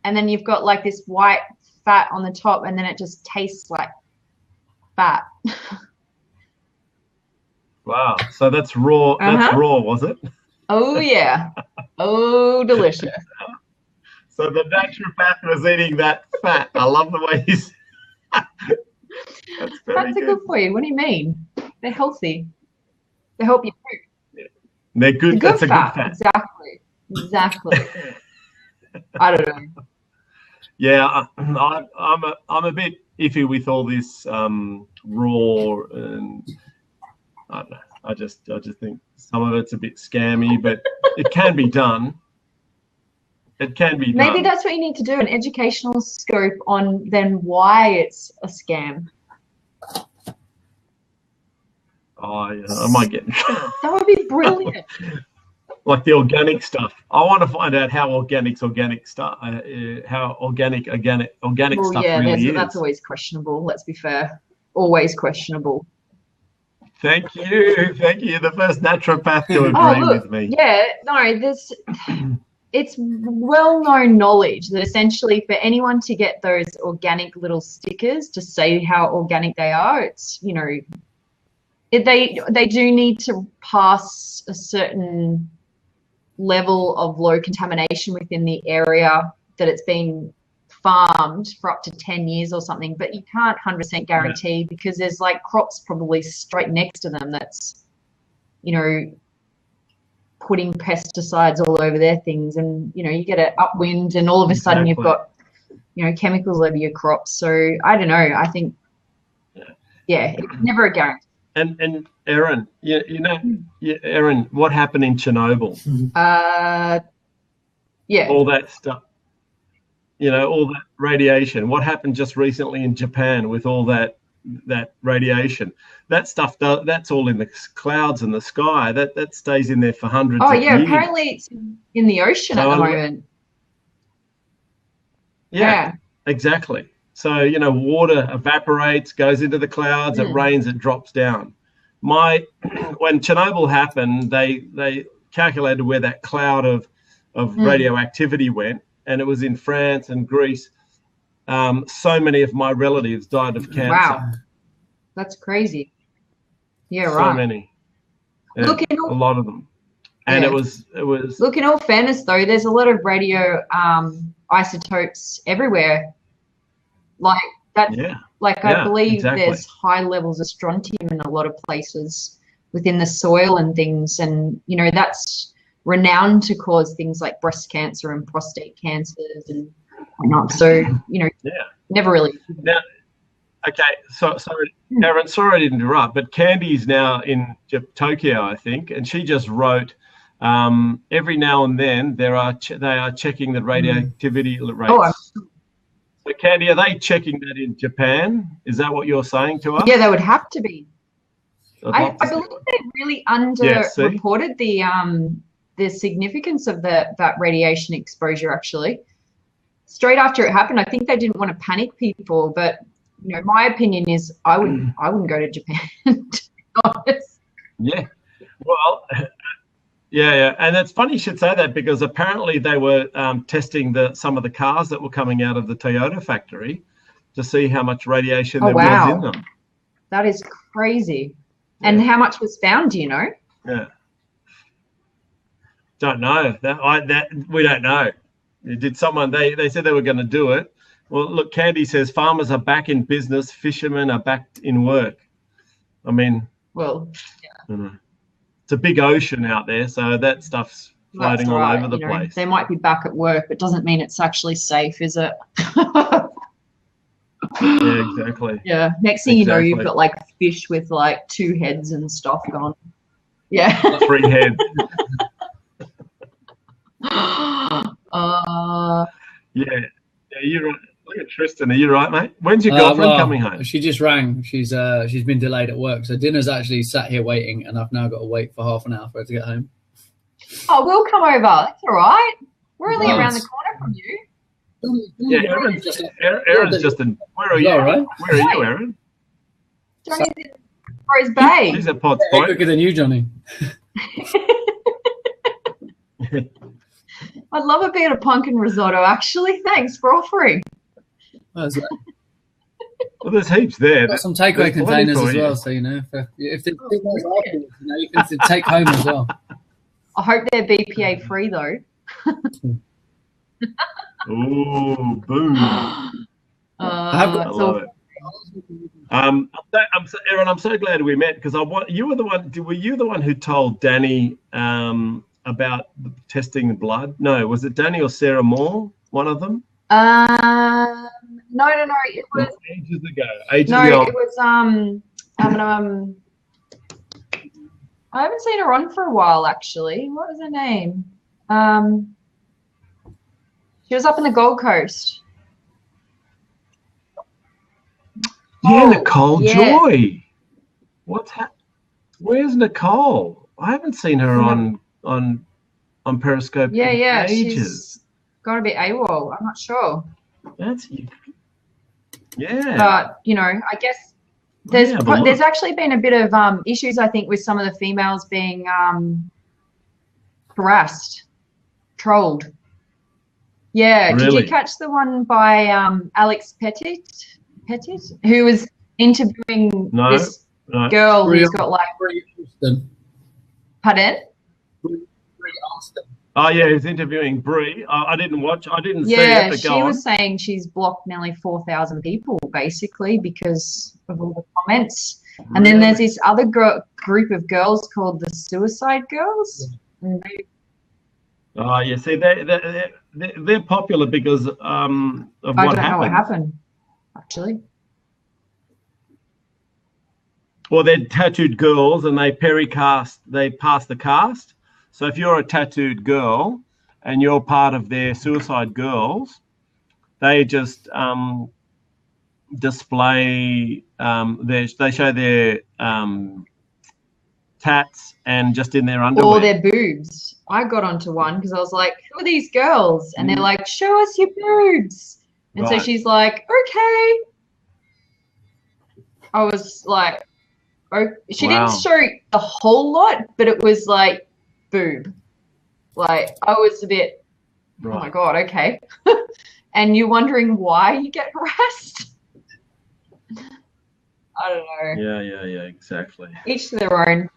And then you've got like this white fat on the top, and then it just tastes like fat. Wow. So that's raw. That's raw, was it? Oh, yeah. Oh, delicious. So the naturopath was eating that fat. I love the way he's. That's good for you. What do you mean? They're healthy. They help you poop. They're good. That's fat. A good fat. Exactly. I don't know. Yeah, I'm a bit iffy with all this raw, and I don't know. I just think some of it's a bit scammy, but it can be done. It can be done. Maybe that's what you need to do, an educational scope on then why it's a scam. Oh, yeah, I might get. That would be brilliant. Like the organic stuff. I want to find out how organic stuff, how organic stuff really is. That's always questionable. Let's be fair. Always questionable. Thank you. The first naturopath to agree with me. Yeah, no, it's well-known knowledge that essentially for anyone to get those organic little stickers to say how organic they are, it's, they do need to pass a certain level of low contamination within the area that it's been farmed for up to 10 years or something, but you can't 100% guarantee because there's like crops probably straight next to them that's, putting pesticides all over their things, and, you get an upwind and all of a sudden you've got, chemicals over your crops. So I don't know. I think, it's never a guarantee. And Erin, Erin, what happened in Chernobyl? All that stuff. All that radiation. What happened just recently in Japan with all that radiation? That stuff, that's all in the clouds and the sky. That stays in there for hundreds of years. Apparently it's in the ocean at the moment. Yeah, exactly. So, water evaporates, goes into the clouds, it rains, it drops down. When Chernobyl happened, they calculated where that cloud of radioactivity went, and it was in France and Greece. So many of my relatives died of cancer. Wow. That's crazy. Yeah, right. So many. Yeah, a lot of them. And it was. Look, in all fairness, though, there's a lot of isotopes everywhere. Like that. Yeah. Like I believe exactly. there's high levels of strontium in a lot of places within the soil and things, and you know that's renowned to cause things like breast cancer and prostate cancers and whatnot. So you know, never really. Now, okay, sorry, Aaron, sorry to interrupt, but Candy's now in Tokyo, I think, and she just wrote. Every now and then they are checking the radioactivity rates. Oh, so Candy, are they checking that in Japan? Is that what you're saying to us? yeah, they would have to be. I believe they really underreported the significance of that radiation exposure. Actually, straight after it happened, I think they didn't want to panic people. But you know, my opinion is I wouldn't go to Japan. To be honest. Yeah. Well. Yeah, and it's funny you should say that because apparently they were testing some of the cars that were coming out of the Toyota factory to see how much radiation there was in them. That is crazy. And how much was found? Do you know? Yeah. Don't know. We don't know. Did someone? They said they were going to do it. Well, look, Candy says farmers are back in business, fishermen are back in work. I mean, well, I don't know. It's a big ocean out there, so that stuff's floating all over the place. They might be back at work, but doesn't mean it's actually safe, is it? Yeah, exactly. Yeah. Next thing you know, you've got like fish with like 2 heads and stuff gone. Yeah. 3 heads. Yeah, you're right. Look at Tristan. Are you right, mate? When's your girlfriend coming home? She just rang. She's been delayed at work, so dinner's actually sat here waiting, and I've now got to wait for half an hour for her to get home. Oh, we'll come over. That's all right. We're only around the corner from you. Yeah, Aaron's just in. Where are you? All right. Where are you, Aaron? Johnny's in Rose Bay. He's at Potts Point. Point. Quicker than you, Johnny. I'd love a bit of pumpkin risotto, actually. Thanks for offering. Well, there's heaps there. Got some takeaway containers as well, so you know if there's you can take home as well. I hope they're BPA free though. Ooh, boom! I love it. Aaron, I'm so glad we met because you were the one. Were you the one who told Danny about testing blood? No, was it Danny or Sarah Moore? One of them? No. It was ages ago. It was I haven't seen her on for a while actually. What was her name? She was up in the Gold Coast. Yeah, Nicole Joy. What's Where's Nicole? I haven't seen her on Periscope. Yeah, ages. She's got a bit AWOL. I'm not sure. But you know, I guess there's actually been a bit of issues. I think with some of the females being harassed, trolled. Yeah, really? Did you catch the one by Alex Petit, who was interviewing this girl who's got like. Pardon? Oh yeah, he's interviewing Bree. I didn't watch. I didn't see it. Yeah, she was saying she's blocked nearly 4,000 people basically because of all the comments. Really? And then there's this other group of girls called the Suicide Girls. Oh yeah, see they're popular because of what happened. I don't know what happened, actually. Well, they're tattooed girls and they pass the cast. So if you're a tattooed girl and you're part of their Suicide Girls, they just display they show their tats and just in their underwear. Or their boobs. I got onto one because I was like, who are these girls? And they're like, show us your boobs. And so she's like, okay. I was like, she didn't show the whole lot, but it was like boob. Like I was a bit, oh my God, okay. And you're wondering why you get harassed? I don't know. Yeah, exactly. Each to their own.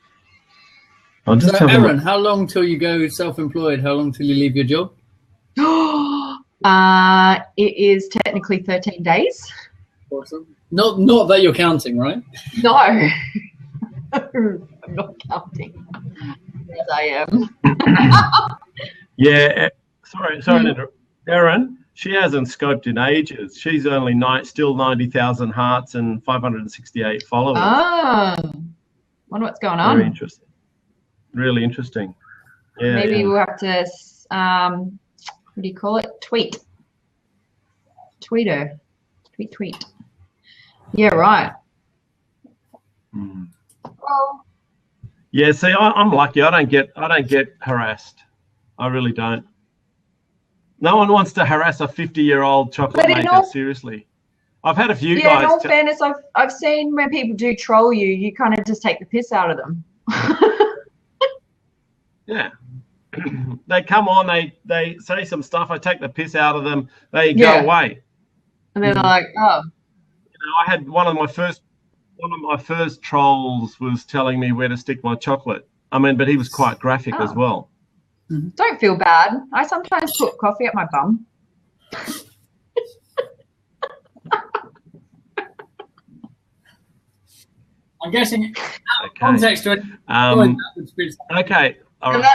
So Aaron, how long till you go self-employed? How long till you leave your job? It is technically 13 days. Awesome. Not that you're counting, right? No. I'm not counting. Yes, I am. Yeah. Sorry, Erin. She hasn't scoped in ages. She's only still 90,000 hearts and 568 followers. Oh, wonder what's going on. Very interesting. Really interesting. Yeah. Maybe we'll have to, what do you call it? Tweet her. Tweet. Yeah, right. Well. Yeah. See, I'm lucky. I don't get harassed. I really don't. No one wants to harass a 50-year-old chocolate maker. Seriously, I've had a few guys. Yeah, in all fairness, I've seen when people do troll you, you kind of just take the piss out of them. Yeah, they come on, they say some stuff. I take the piss out of them. They go away, and then they're like, "Oh." I had one of my first trolls was telling me where to stick my chocolate. I mean, but he was quite graphic as well. Don't feel bad. I sometimes put coffee at my bum. I'm guessing context to it. Okay. All right.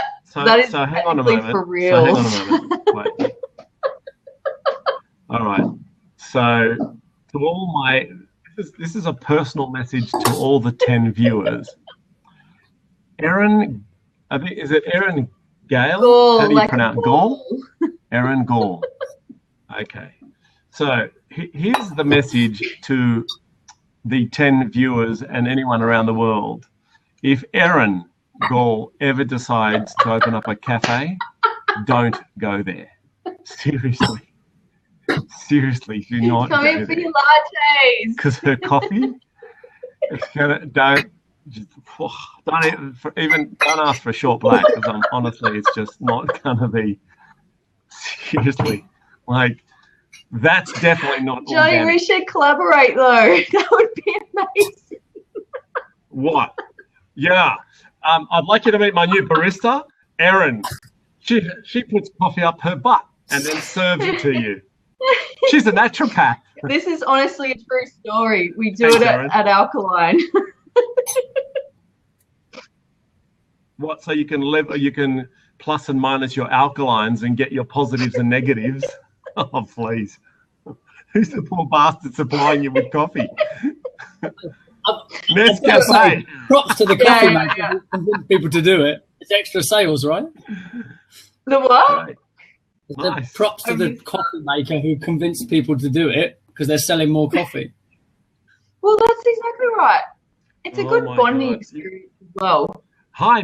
So hang on a moment. For real. Wait. All right. So to all my, this is a personal message to all the 10 viewers. Erin, I think, is it Erin Gale? Gall, how do you like pronounce Gall? Erin Gall. Okay. So here's the message to the 10 viewers and anyone around the world. If Erin Gall ever decides to open up a cafe, don't go there. Seriously. Seriously, do not come go in for there. your lattes. Because her coffee, don't ask for a short black, because honestly, it's just not gonna be. Seriously, like that's definitely not Johnny, organic. we should collaborate though. That would be amazing. What? Yeah, I'd like you to meet my new barista, Erin. She puts coffee up her butt and then serves it to you. She's a naturopath. This is honestly a true story. We do it at Alkaline. What? So you can plus and minus your alkalines and get your positives and negatives. Oh, please. Who's the poor bastard supplying you with coffee? Nescafe. Props to the coffee maker who convinced people to do it. It's extra sales, right? The what? Right. Nice. Props to the coffee maker who convinced people to do it because they're selling more coffee. Well, that's exactly right. It's a good bonding experience as well. Hi,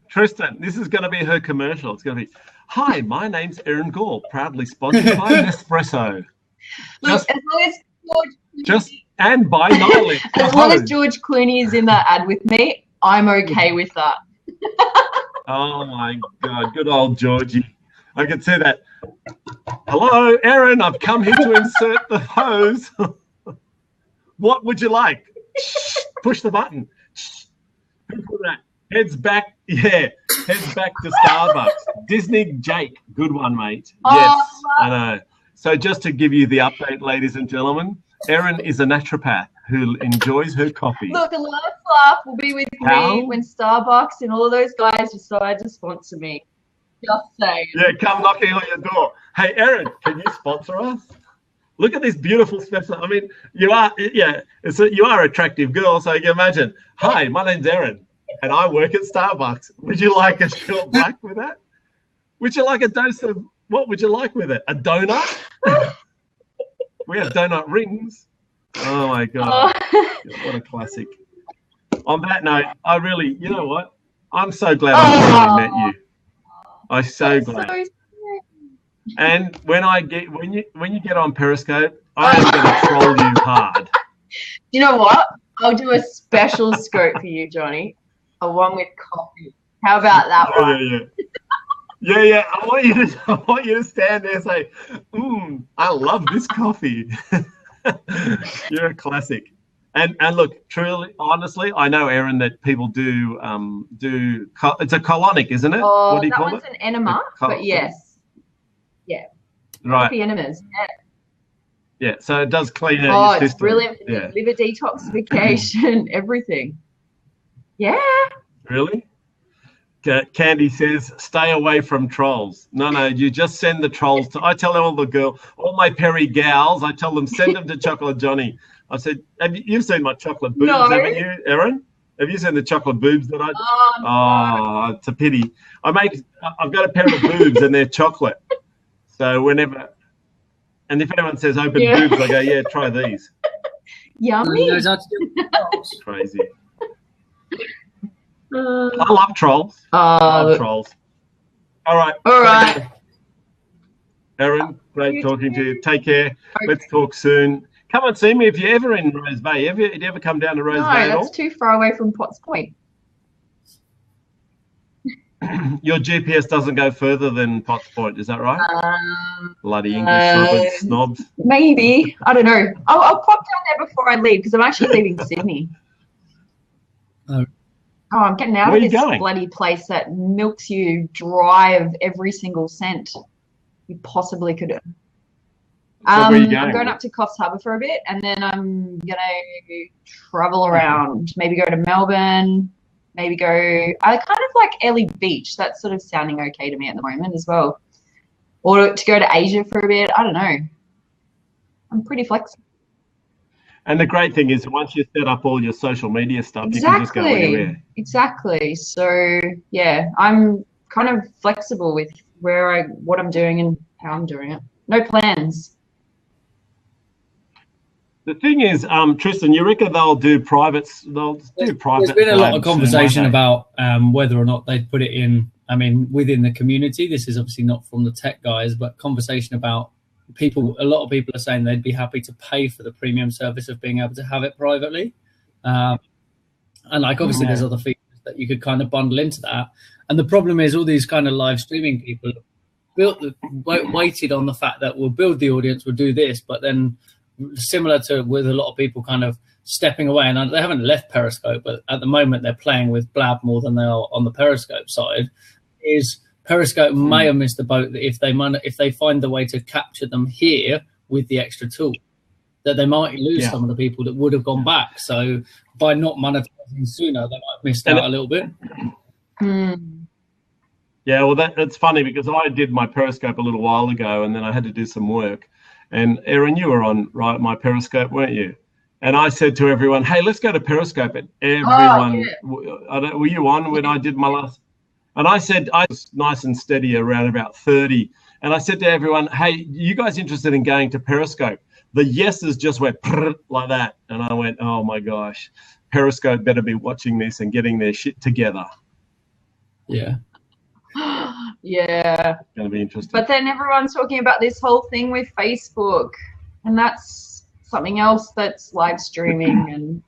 Tristan, this is going to be her commercial. It's going to be, hi, my name's Erin Gall, proudly sponsored by Nespresso. Look, as long as and by Nightly. as long as George Clooney is in that ad with me, I'm okay with that. Oh my God, good old Georgie. I can see that. Hello, Erin, I've come here to insert the hose. What would you like? Push the button. Heads back. Yeah, heads back to Starbucks. Disney Jake, good one, mate. Yes, I know. So just to give you the update, ladies and gentlemen, Erin is a naturopath who enjoys her coffee. Look, a last laugh will be with me when Starbucks and all of those guys decide to sponsor me. Just saying. Yeah, come knocking on your door. Hey, Erin, can you sponsor us? Look at this beautiful specimen. I mean, you are an attractive girl, so you can imagine. Hi, my name's Erin, and I work at Starbucks. Would you like a short black with that? Would you like a dose of, what would you like with it? A donut? We have donut rings. Oh, my God. What a classic. On that note, I really, you know what? I'm so glad I finally met you. I'm so glad. So and when you get on Periscope, I am going to troll you hard. You know what? I'll do a special scope for you, Johnny. A one with coffee. How about that one? Yeah. I want you to stand there and say, I love this coffee. You're a classic. And look, truly, honestly, I know, Erin, that people do it's a colonic, isn't it? Oh, what do you that call one's it? an enema, but yes. Yeah. Right. Happy enemas. Yeah. So it does clean out Oh, your it's system. brilliant for Yeah. liver detoxification, everything. Yeah. Really? Candy says, stay away from trolls. No, you just send the trolls to. I tell all my Perry gals, I tell them, send them to Chocolate Johnny. I said, you've seen my chocolate boobs, No. haven't you, Erin? Have you seen the chocolate boobs that I? Oh, it's a pity. I've got a pair of boobs and they're chocolate. So whenever, and if anyone says open boobs, I go, yeah, try these. Yummy. It's crazy. I love trolls. Love trolls. All right. All right. Erin, great talking to you. Take care. Okay. Let's talk soon. Come and see me if you're ever in Rose Bay. Have you ever come down to Rose Bay at all? No, that's too far away from Potts Point. Your GPS doesn't go further than Potts Point, is that right? Bloody English snobs. Maybe. I don't know. I'll pop down there before I leave because I'm actually leaving Sydney. Oh, I'm getting out of this bloody place that milks you dry of every single cent you possibly could. So I'm going up to Coffs Harbour for a bit, and then I'm going to travel around, maybe go to Melbourne, maybe go, I kind of like Ellie Beach. That's sort of sounding okay to me at the moment as well. Or to go to Asia for a bit. I don't know. I'm pretty flexible. And the great thing is once you set up all your social media stuff, you can just go anywhere. Exactly. So, yeah, I'm kind of flexible with what I'm doing and how I'm doing it. No plans. The thing is, Tristan, you reckon they'll do private? There's been a lot of conversation about whether or not they'd put it in. I mean, within the community. This is obviously not from the tech guys, but conversation about a lot of people are saying they'd be happy to pay for the premium service of being able to have it privately. And like, obviously there's other features that you could kind of bundle into that. And the problem is all these kind of live streaming people waited on the fact that we'll build the audience, we'll do this, but then similar to with a lot of people kind of stepping away, and they haven't left Periscope, but at the moment they're playing with Blab more than they are on the Periscope side, is Periscope may have missed the boat that if they find the way to capture them here with the extra tool, that they might lose some of the people that would have gone back. So by not monetizing sooner, they might have missed out a little bit. Yeah, well, that's funny because I did my Periscope a little while ago, and then I had to do some work. And Erin, you were on my Periscope, weren't you? And I said to everyone, "Hey, let's go to Periscope." And everyone, were you on when I did my last? And I said I was nice and steady around about 30. And I said to everyone, "Hey, you guys interested in going to Periscope?" The yeses just went like that, and I went, "Oh my gosh, Periscope better be watching this and getting their shit together." Yeah. Yeah. It's going to be interesting. But then everyone's talking about this whole thing with Facebook, and that's something else that's live streaming, and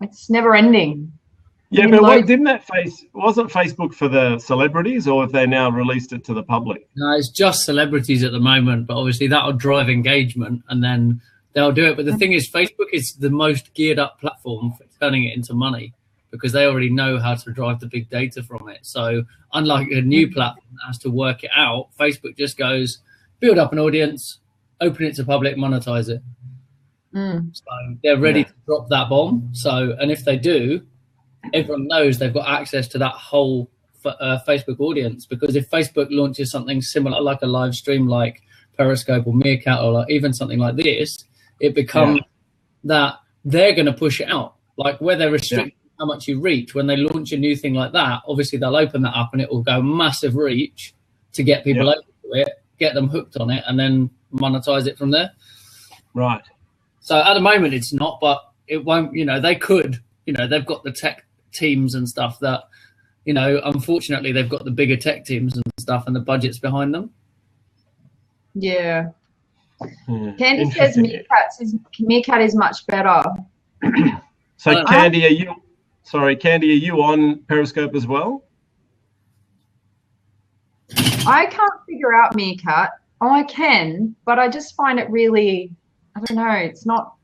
it's never ending. Yeah, but wasn't Facebook for the celebrities, or have they now released it to the public? No, it's just celebrities at the moment, but obviously that'll drive engagement and then they'll do it. But the thing is, Facebook is the most geared up platform for turning it into money, because they already know how to drive the big data from it. So unlike a new platform that has to work it out, Facebook just goes, build up an audience, open it to public, monetize it. So they're ready to drop that bomb. So, and if they do, everyone knows they've got access to that whole Facebook audience, because if Facebook launches something similar, like a live stream like Periscope or Meerkat, or like even something like this, it becomes that they're going to push it out. Like where they're restricting how much you reach, when they launch a new thing like that, obviously they'll open that up and it will go massive reach to get people over to it, get them hooked on it, and then monetize it from there. Right. So at the moment it's not, but it won't, they could, they've got the tech teams and stuff that, unfortunately they've got the bigger tech teams and stuff and the budgets behind them. Yeah. Candy says Meerkat is much better. So Candy, are you on Periscope as well? I can't figure out Meerkat. Oh, I can, but I just find it really, I don't know, it's not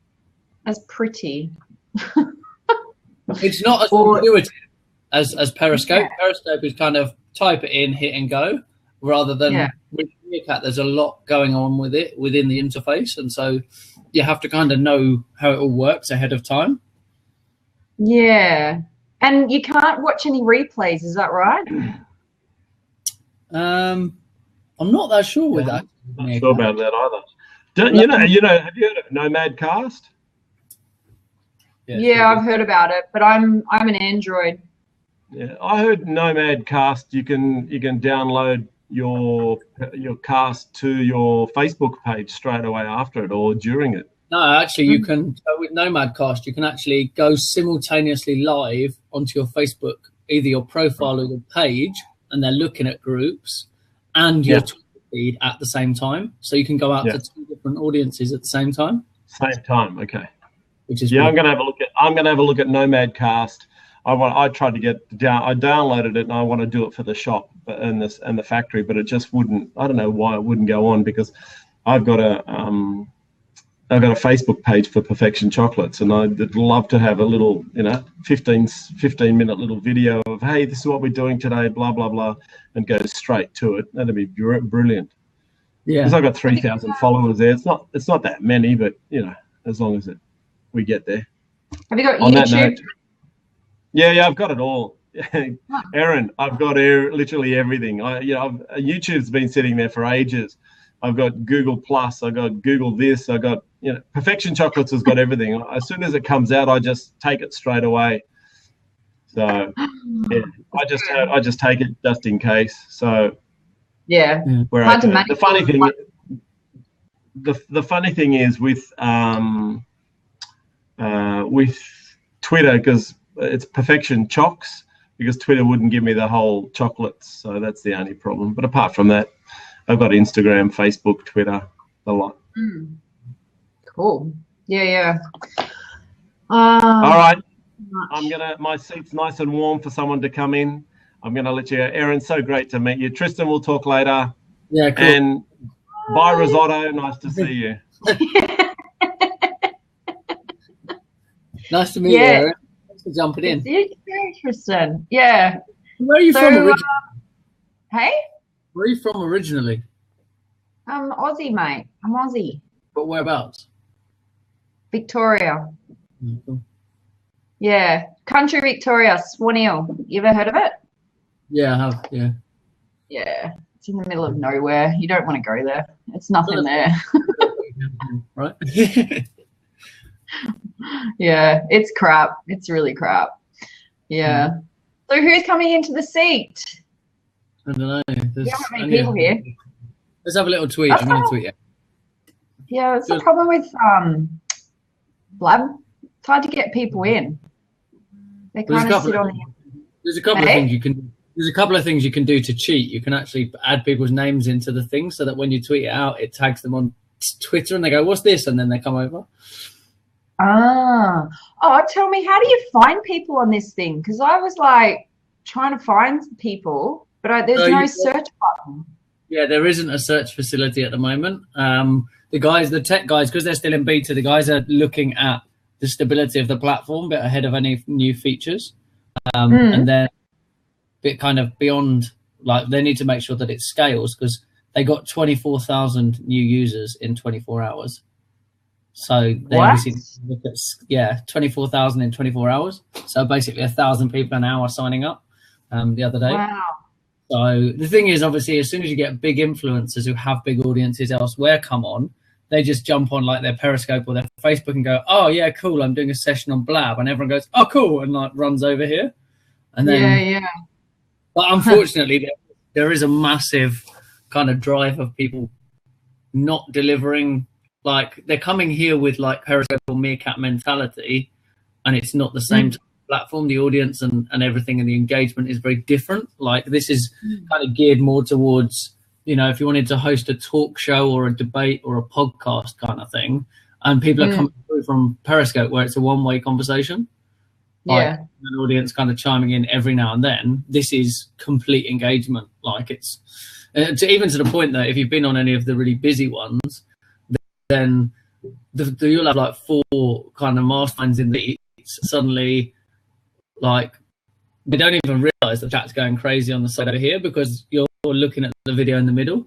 as pretty. It's not as intuitive as Periscope. Periscope is kind of type it in, hit and go, rather than with Meerkat, there's a lot going on with it within the interface, and so you have to kind of know how it all works ahead of time. Yeah. And you can't watch any replays, is that right? I'm not that sure with that. I'm not sure about that either. You know, have you heard of Nomadcast? Yeah, I've heard about it, but I'm an Android. Yeah, I heard Nomadcast. You can download your cast to your Facebook page straight away after it or during it. No, actually, you can with Nomadcast. You can actually go simultaneously live onto your Facebook, either your profile or your page, and they're looking at groups and your Twitter feed at the same time. So you can go out to 2 different audiences at the same time. Same time, okay. Which is I'm going to have a look at Nomadcast. I tried to get down. I downloaded it and I want to do it for the shop and the factory, but it just wouldn't. I don't know why it wouldn't go on, because I've got a Facebook page for Perfection Chocolates, and I'd love to have a little, 15-minute little video of, hey, this is what we're doing today, blah blah blah, and go straight to it. That'd be brilliant. Yeah, because I've got 3,000 followers there. It's not that many, but as long as we get there. Have you got On YouTube? That note, yeah, I've got it all. Erin, I've got literally everything. YouTube's been sitting there for ages. I've got Google Plus. I got Google this. I got Perfection Chocolates has got everything. As soon as it comes out, I just take it straight away. So I just take it just in case. So the funny thing is with Twitter, because it's Perfection Chocs, because Twitter wouldn't give me the whole chocolates, so that's the only problem. But apart from that, I've got Instagram, Facebook, Twitter, a lot. Cool. Yeah. All right. My seat's nice and warm for someone to come in. I'm gonna let you go. Erin, so great to meet you. Tristan, we'll talk later. Yeah, cool. And bye, Risotto. Nice to see you. Nice to meet you, Erin. Thanks for jumping in. It's Tristan. Yeah. Where are you from originally? Hey? Where are you from originally? I'm Aussie, mate. I'm Aussie. But whereabouts? Victoria. Cool. Yeah. Country Victoria, Swan Hill. You ever heard of it? Yeah, I have, yeah. Yeah. It's in the middle of nowhere. You don't want to go there. It's nothing there. Right? Yeah, it's crap. It's really crap. Yeah. So who's coming into the seat? I don't know. There's not many people here. Let's have a little tweet. I'm going to tweet it. Yeah, it's the problem with Blab. It's hard to get people in. They kind of sit on the... There's a couple of things you can. There's a couple of things you can do to cheat. You can actually add people's names into the thing so that when you tweet it out, it tags them on Twitter and they go, "What's this?" and then they come over. Oh, tell me, how do you find people on this thing? Because I was like trying to find people, but there's no search button. Yeah, there isn't a search facility at the moment. The tech guys, because they're still in beta, the guys are looking at the stability of the platform, but ahead of any new features. And then bit kind of beyond, like they need to make sure that it scales, because they got 24,000 new users in 24 hours. So they obviously look at 24,000 in 24 hours. So basically 1,000 people an hour signing up the other day. Wow. So the thing is, obviously, as soon as you get big influencers who have big audiences elsewhere come on, they just jump on like their Periscope or their Facebook and go, "Oh yeah, cool, I'm doing a session on Blab," and everyone goes, "Oh cool," and like runs over here. And then But unfortunately, there is a massive kind of drive of people not delivering. Like they're coming here with like Periscope or Meerkat mentality, and it's not the same platform. The audience and everything and the engagement is very different. Like this is kind of geared more towards, if you wanted to host a talk show or a debate or a podcast kind of thing, and people are coming through from Periscope where it's a one-way conversation. Like an audience kind of chiming in every now and then. This is complete engagement. Like it's even to the point that if you've been on any of the really busy ones, then you'll have like 4 kind of masterminds in the suddenly, like they don't even realize the chat's going crazy on the side over here, because you're looking at the video in the middle.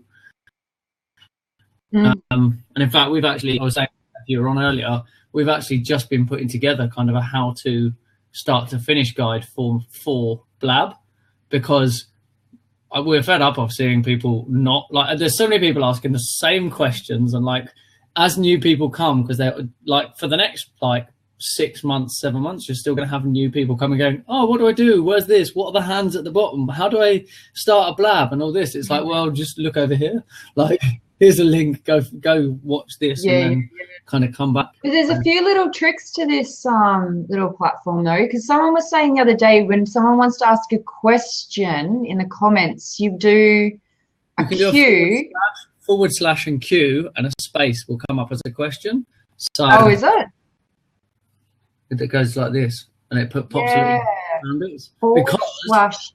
And in fact, we've actually, I was saying if you were on earlier, we've actually just been putting together kind of a how to start to finish guide for Blab, because we're fed up of seeing people not like, there's so many people asking the same questions, and like as new people come, because they're like for the next like 6 months, 7 months, you're still going to have new people coming going, oh, what do I do? Where's this? What are the hands at the bottom? How do I start a Blab and all this? It's like, well, just look over here. Like, here's a link. Go watch this, and then kind of come back. But there's a few little tricks to this little platform though, because someone was saying the other day, when someone wants to ask a question in the comments, you do a Q. Forward slash and Q, and a space will come up as a question. So oh, is it? It goes like this, and it pops yeah. because slash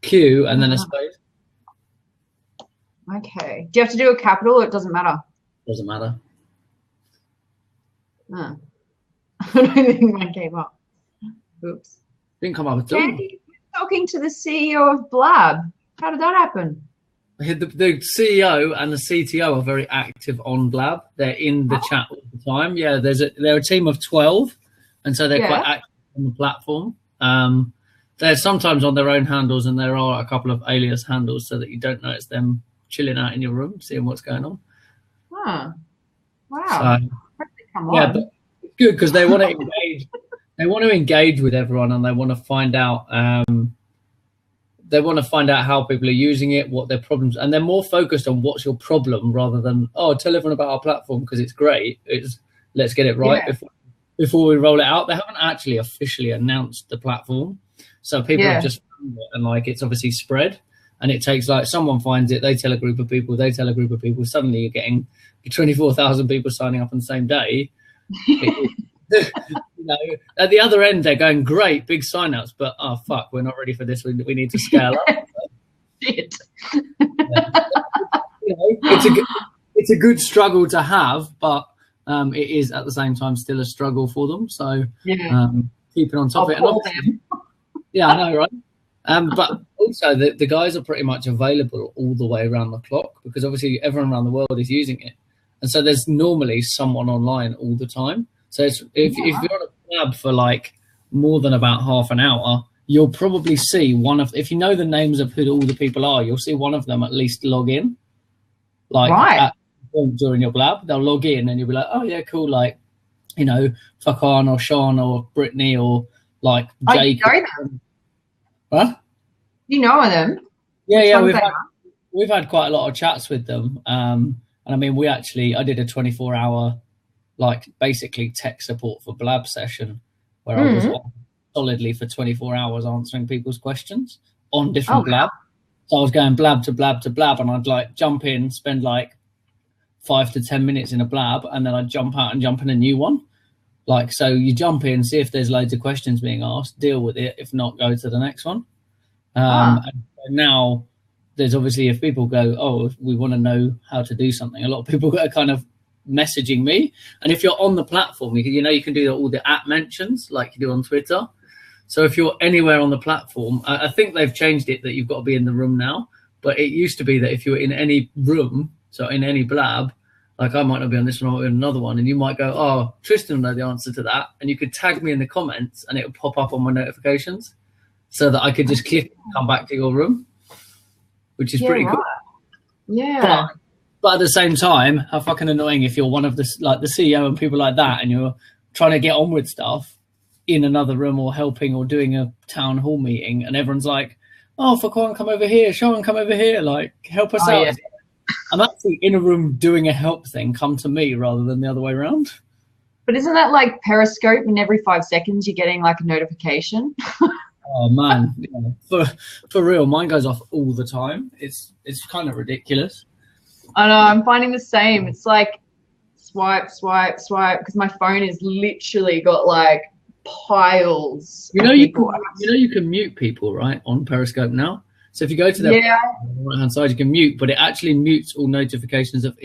Q and then a space. Okay. Do you have to do a capital, or it doesn't matter? Doesn't matter. I don't think mine came up. Oops. Didn't come up at all. Andy, you're talking to the CEO of Blab. How did that happen? The CEO and the CTO are very active on Blab. They're in the chat all the time. Yeah, they're a team of 12, and so they're quite active on the platform. They're sometimes on their own handles, and there are a couple of alias handles so that you don't notice them chilling out in your room, seeing what's going on. Huh. Wow. So, yeah, but it's good because they want to engage. They want to engage with everyone, and they want to find out. They want to find out how people are using it, what their problems, and they're more focused on what's your problem rather than, oh, tell everyone about our platform because it's great. It's let's get it right before we roll it out. They haven't actually officially announced the platform, so people have just found it, and like it's obviously spread, and it takes like someone finds it, they tell a group of people, they tell a group of people. Suddenly you're getting 24,000 people signing up on the same day. You know, at the other end, they're going, great, big sign-ups, but oh fuck, we're not ready for this. We need to scale up. Shit. You know, it's a good struggle to have, but it is at the same time still a struggle for them. So keeping on top of it. And obviously, yeah, I know, right? But also the guys are pretty much available all the way around the clock, because obviously everyone around the world is using it, and so there's normally someone online all the time. So if you're on a Blab for like more than about half an hour, you'll probably see one of, if you know the names of who all the people are, you'll see one of them at least log in. Like during your Blab, they'll log in and you'll be like, oh yeah, cool. Like, you know, Fakan or Sean or Brittany or like Jake. You know them? Huh? You know them? Yeah. We've had quite a lot of chats with them. And I mean, I did a 24-hour like basically tech support for Blab session where I was on solidly for 24 hours answering people's questions on different Blab. So I was going Blab to Blab to Blab, and I'd like jump in, spend like 5 to 10 minutes in a Blab, and then I'd jump out and jump in a new one. Like, so you jump in, see if there's loads of questions being asked, deal with it. If not, go to the next one. And now there's obviously, if people go, oh, we want to know how to do something, a lot of people are kind of messaging me. And if you're on the platform, you can do all the app mentions like you do on Twitter. So if you're anywhere on the platform, I think they've changed it that you've got to be in the room now, but it used to be that if you were in any room, so in any Blab, like I might not be on this one, I might be on another one, and you might go, oh, Tristan will know the answer to that, and you could tag me in the comments and it would pop up on my notifications so that I could just click and come back to your room, which is pretty cool. Yeah. But at the same time, how fucking annoying if you're one of the CEO and people like that, and you're trying to get on with stuff in another room or helping or doing a town hall meeting, and everyone's like, "Oh, Fakan, come over here. Sean, come over here. Like, help us out." Yeah. I'm actually in a room doing a help thing. Come to me rather than the other way around. But isn't that like Periscope? And every 5 seconds you're getting like a notification. Oh man, for real, mine goes off all the time. It's kind of ridiculous. I know, I'm finding the same. It's like swipe, because my phone has literally got like piles. You can mute people, right, on Periscope now. So if you go to their right hand side, you can mute, but it actually mutes all notifications of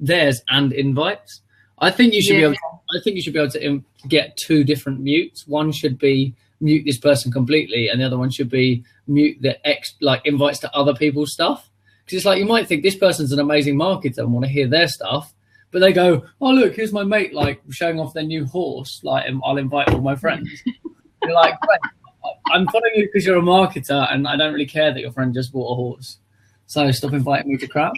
theirs and invites. I think you should be able to get 2 different mutes. One should be mute this person completely, and the other one should be mute the invites to other people's stuff. Because it's like, you might think this person's an amazing marketer and want to hear their stuff, but they go, oh look, here's my mate like showing off their new horse, like I'll invite all my friends. You're like, great, I'm following you because you're a marketer, and I don't really care that your friend just bought a horse, so stop inviting me to crap.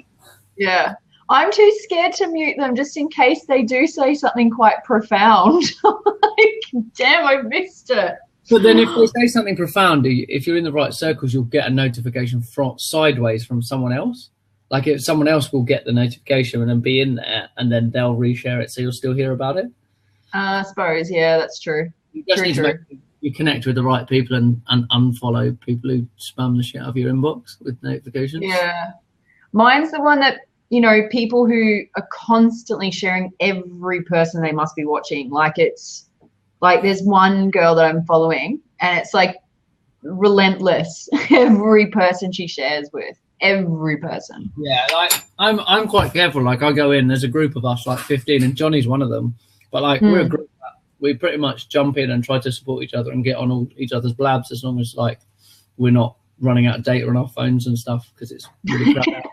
Yeah. I'm too scared to mute them just in case they do say something quite profound. Like, damn, I missed it. But then if they say something profound, if you're in the right circles, you'll get a notification sideways from someone else. Like, if someone else will get the notification and then be in there, and then they'll reshare it, so you'll still hear about it. I suppose, yeah, that's true. You just need to make sure you connect with the right people and unfollow people who spam the shit out of your inbox with notifications. Yeah. Mine's the one that, you know, people who are constantly sharing every person they must be watching. Like, it's like there's one girl that I'm following, and it's like relentless. Every person she shares with, every person. Yeah, like I'm quite careful. Like, I go in, there's a group of us, like 15, and Johnny's one of them. But like we're a group that we pretty much jump in and try to support each other and get on all each other's blabs, as long as like we're not running out of data on our phones and stuff, because it's really crap.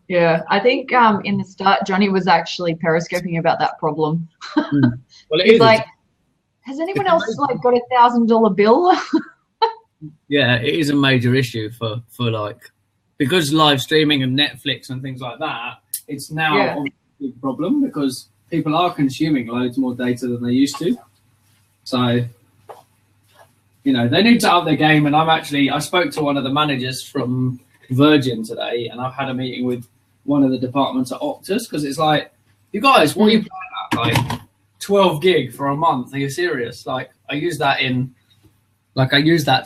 Yeah, I think in the start, Johnny was actually periscoping about that problem. Well, He's like, has anyone else like got $1,000 bill? Yeah, it is a major issue for like, because live streaming and Netflix and things like that, it's now a big problem because people are consuming loads more data than they used to. So, you know, they need to up their game. And I spoke to one of the managers from Virgin today, and I've had a meeting with one of the departments at Optus, because it's like, you guys, what are you playing at? Like 12 gig for a month? Are you serious? Like, I use that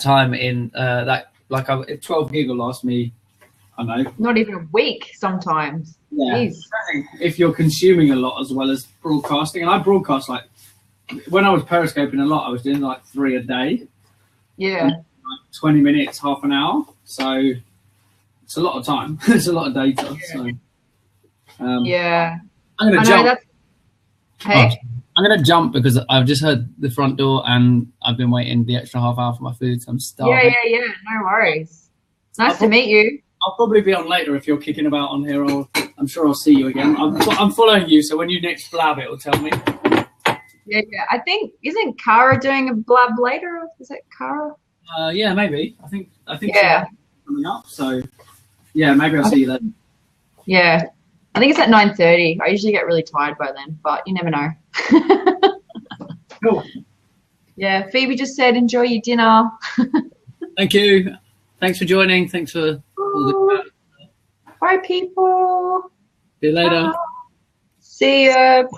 time in 12 gig will last me, I don't know, not even a week sometimes. Yeah. If you're consuming a lot as well as broadcasting, and I broadcast, like, when I was periscoping a lot, I was doing like 3 a day. Yeah. Like 20 minutes, half an hour. So it's a lot of time. It's a lot of data. So yeah. I'm gonna jump. Hey. I'm gonna jump because I've just heard the front door and I've been waiting the extra half hour for my food, so I'm starving. Yeah. No worries. Nice to meet you. I'll probably be on later if you're kicking about on here. I'm sure I'll see you again. I'm following you, so when you next blab, it'll tell me. Yeah. I think, isn't Cara doing a blab later? Is it Cara? Yeah, maybe. I think. Yeah. Coming up. So yeah, maybe I'll see you then. Yeah. I think it's at 9:30. I usually get really tired by then, but you never know. Cool. Yeah, Phoebe just said enjoy your dinner. Thank you. Thanks for joining. Thanks for all the. Bye, people. See you later. See you.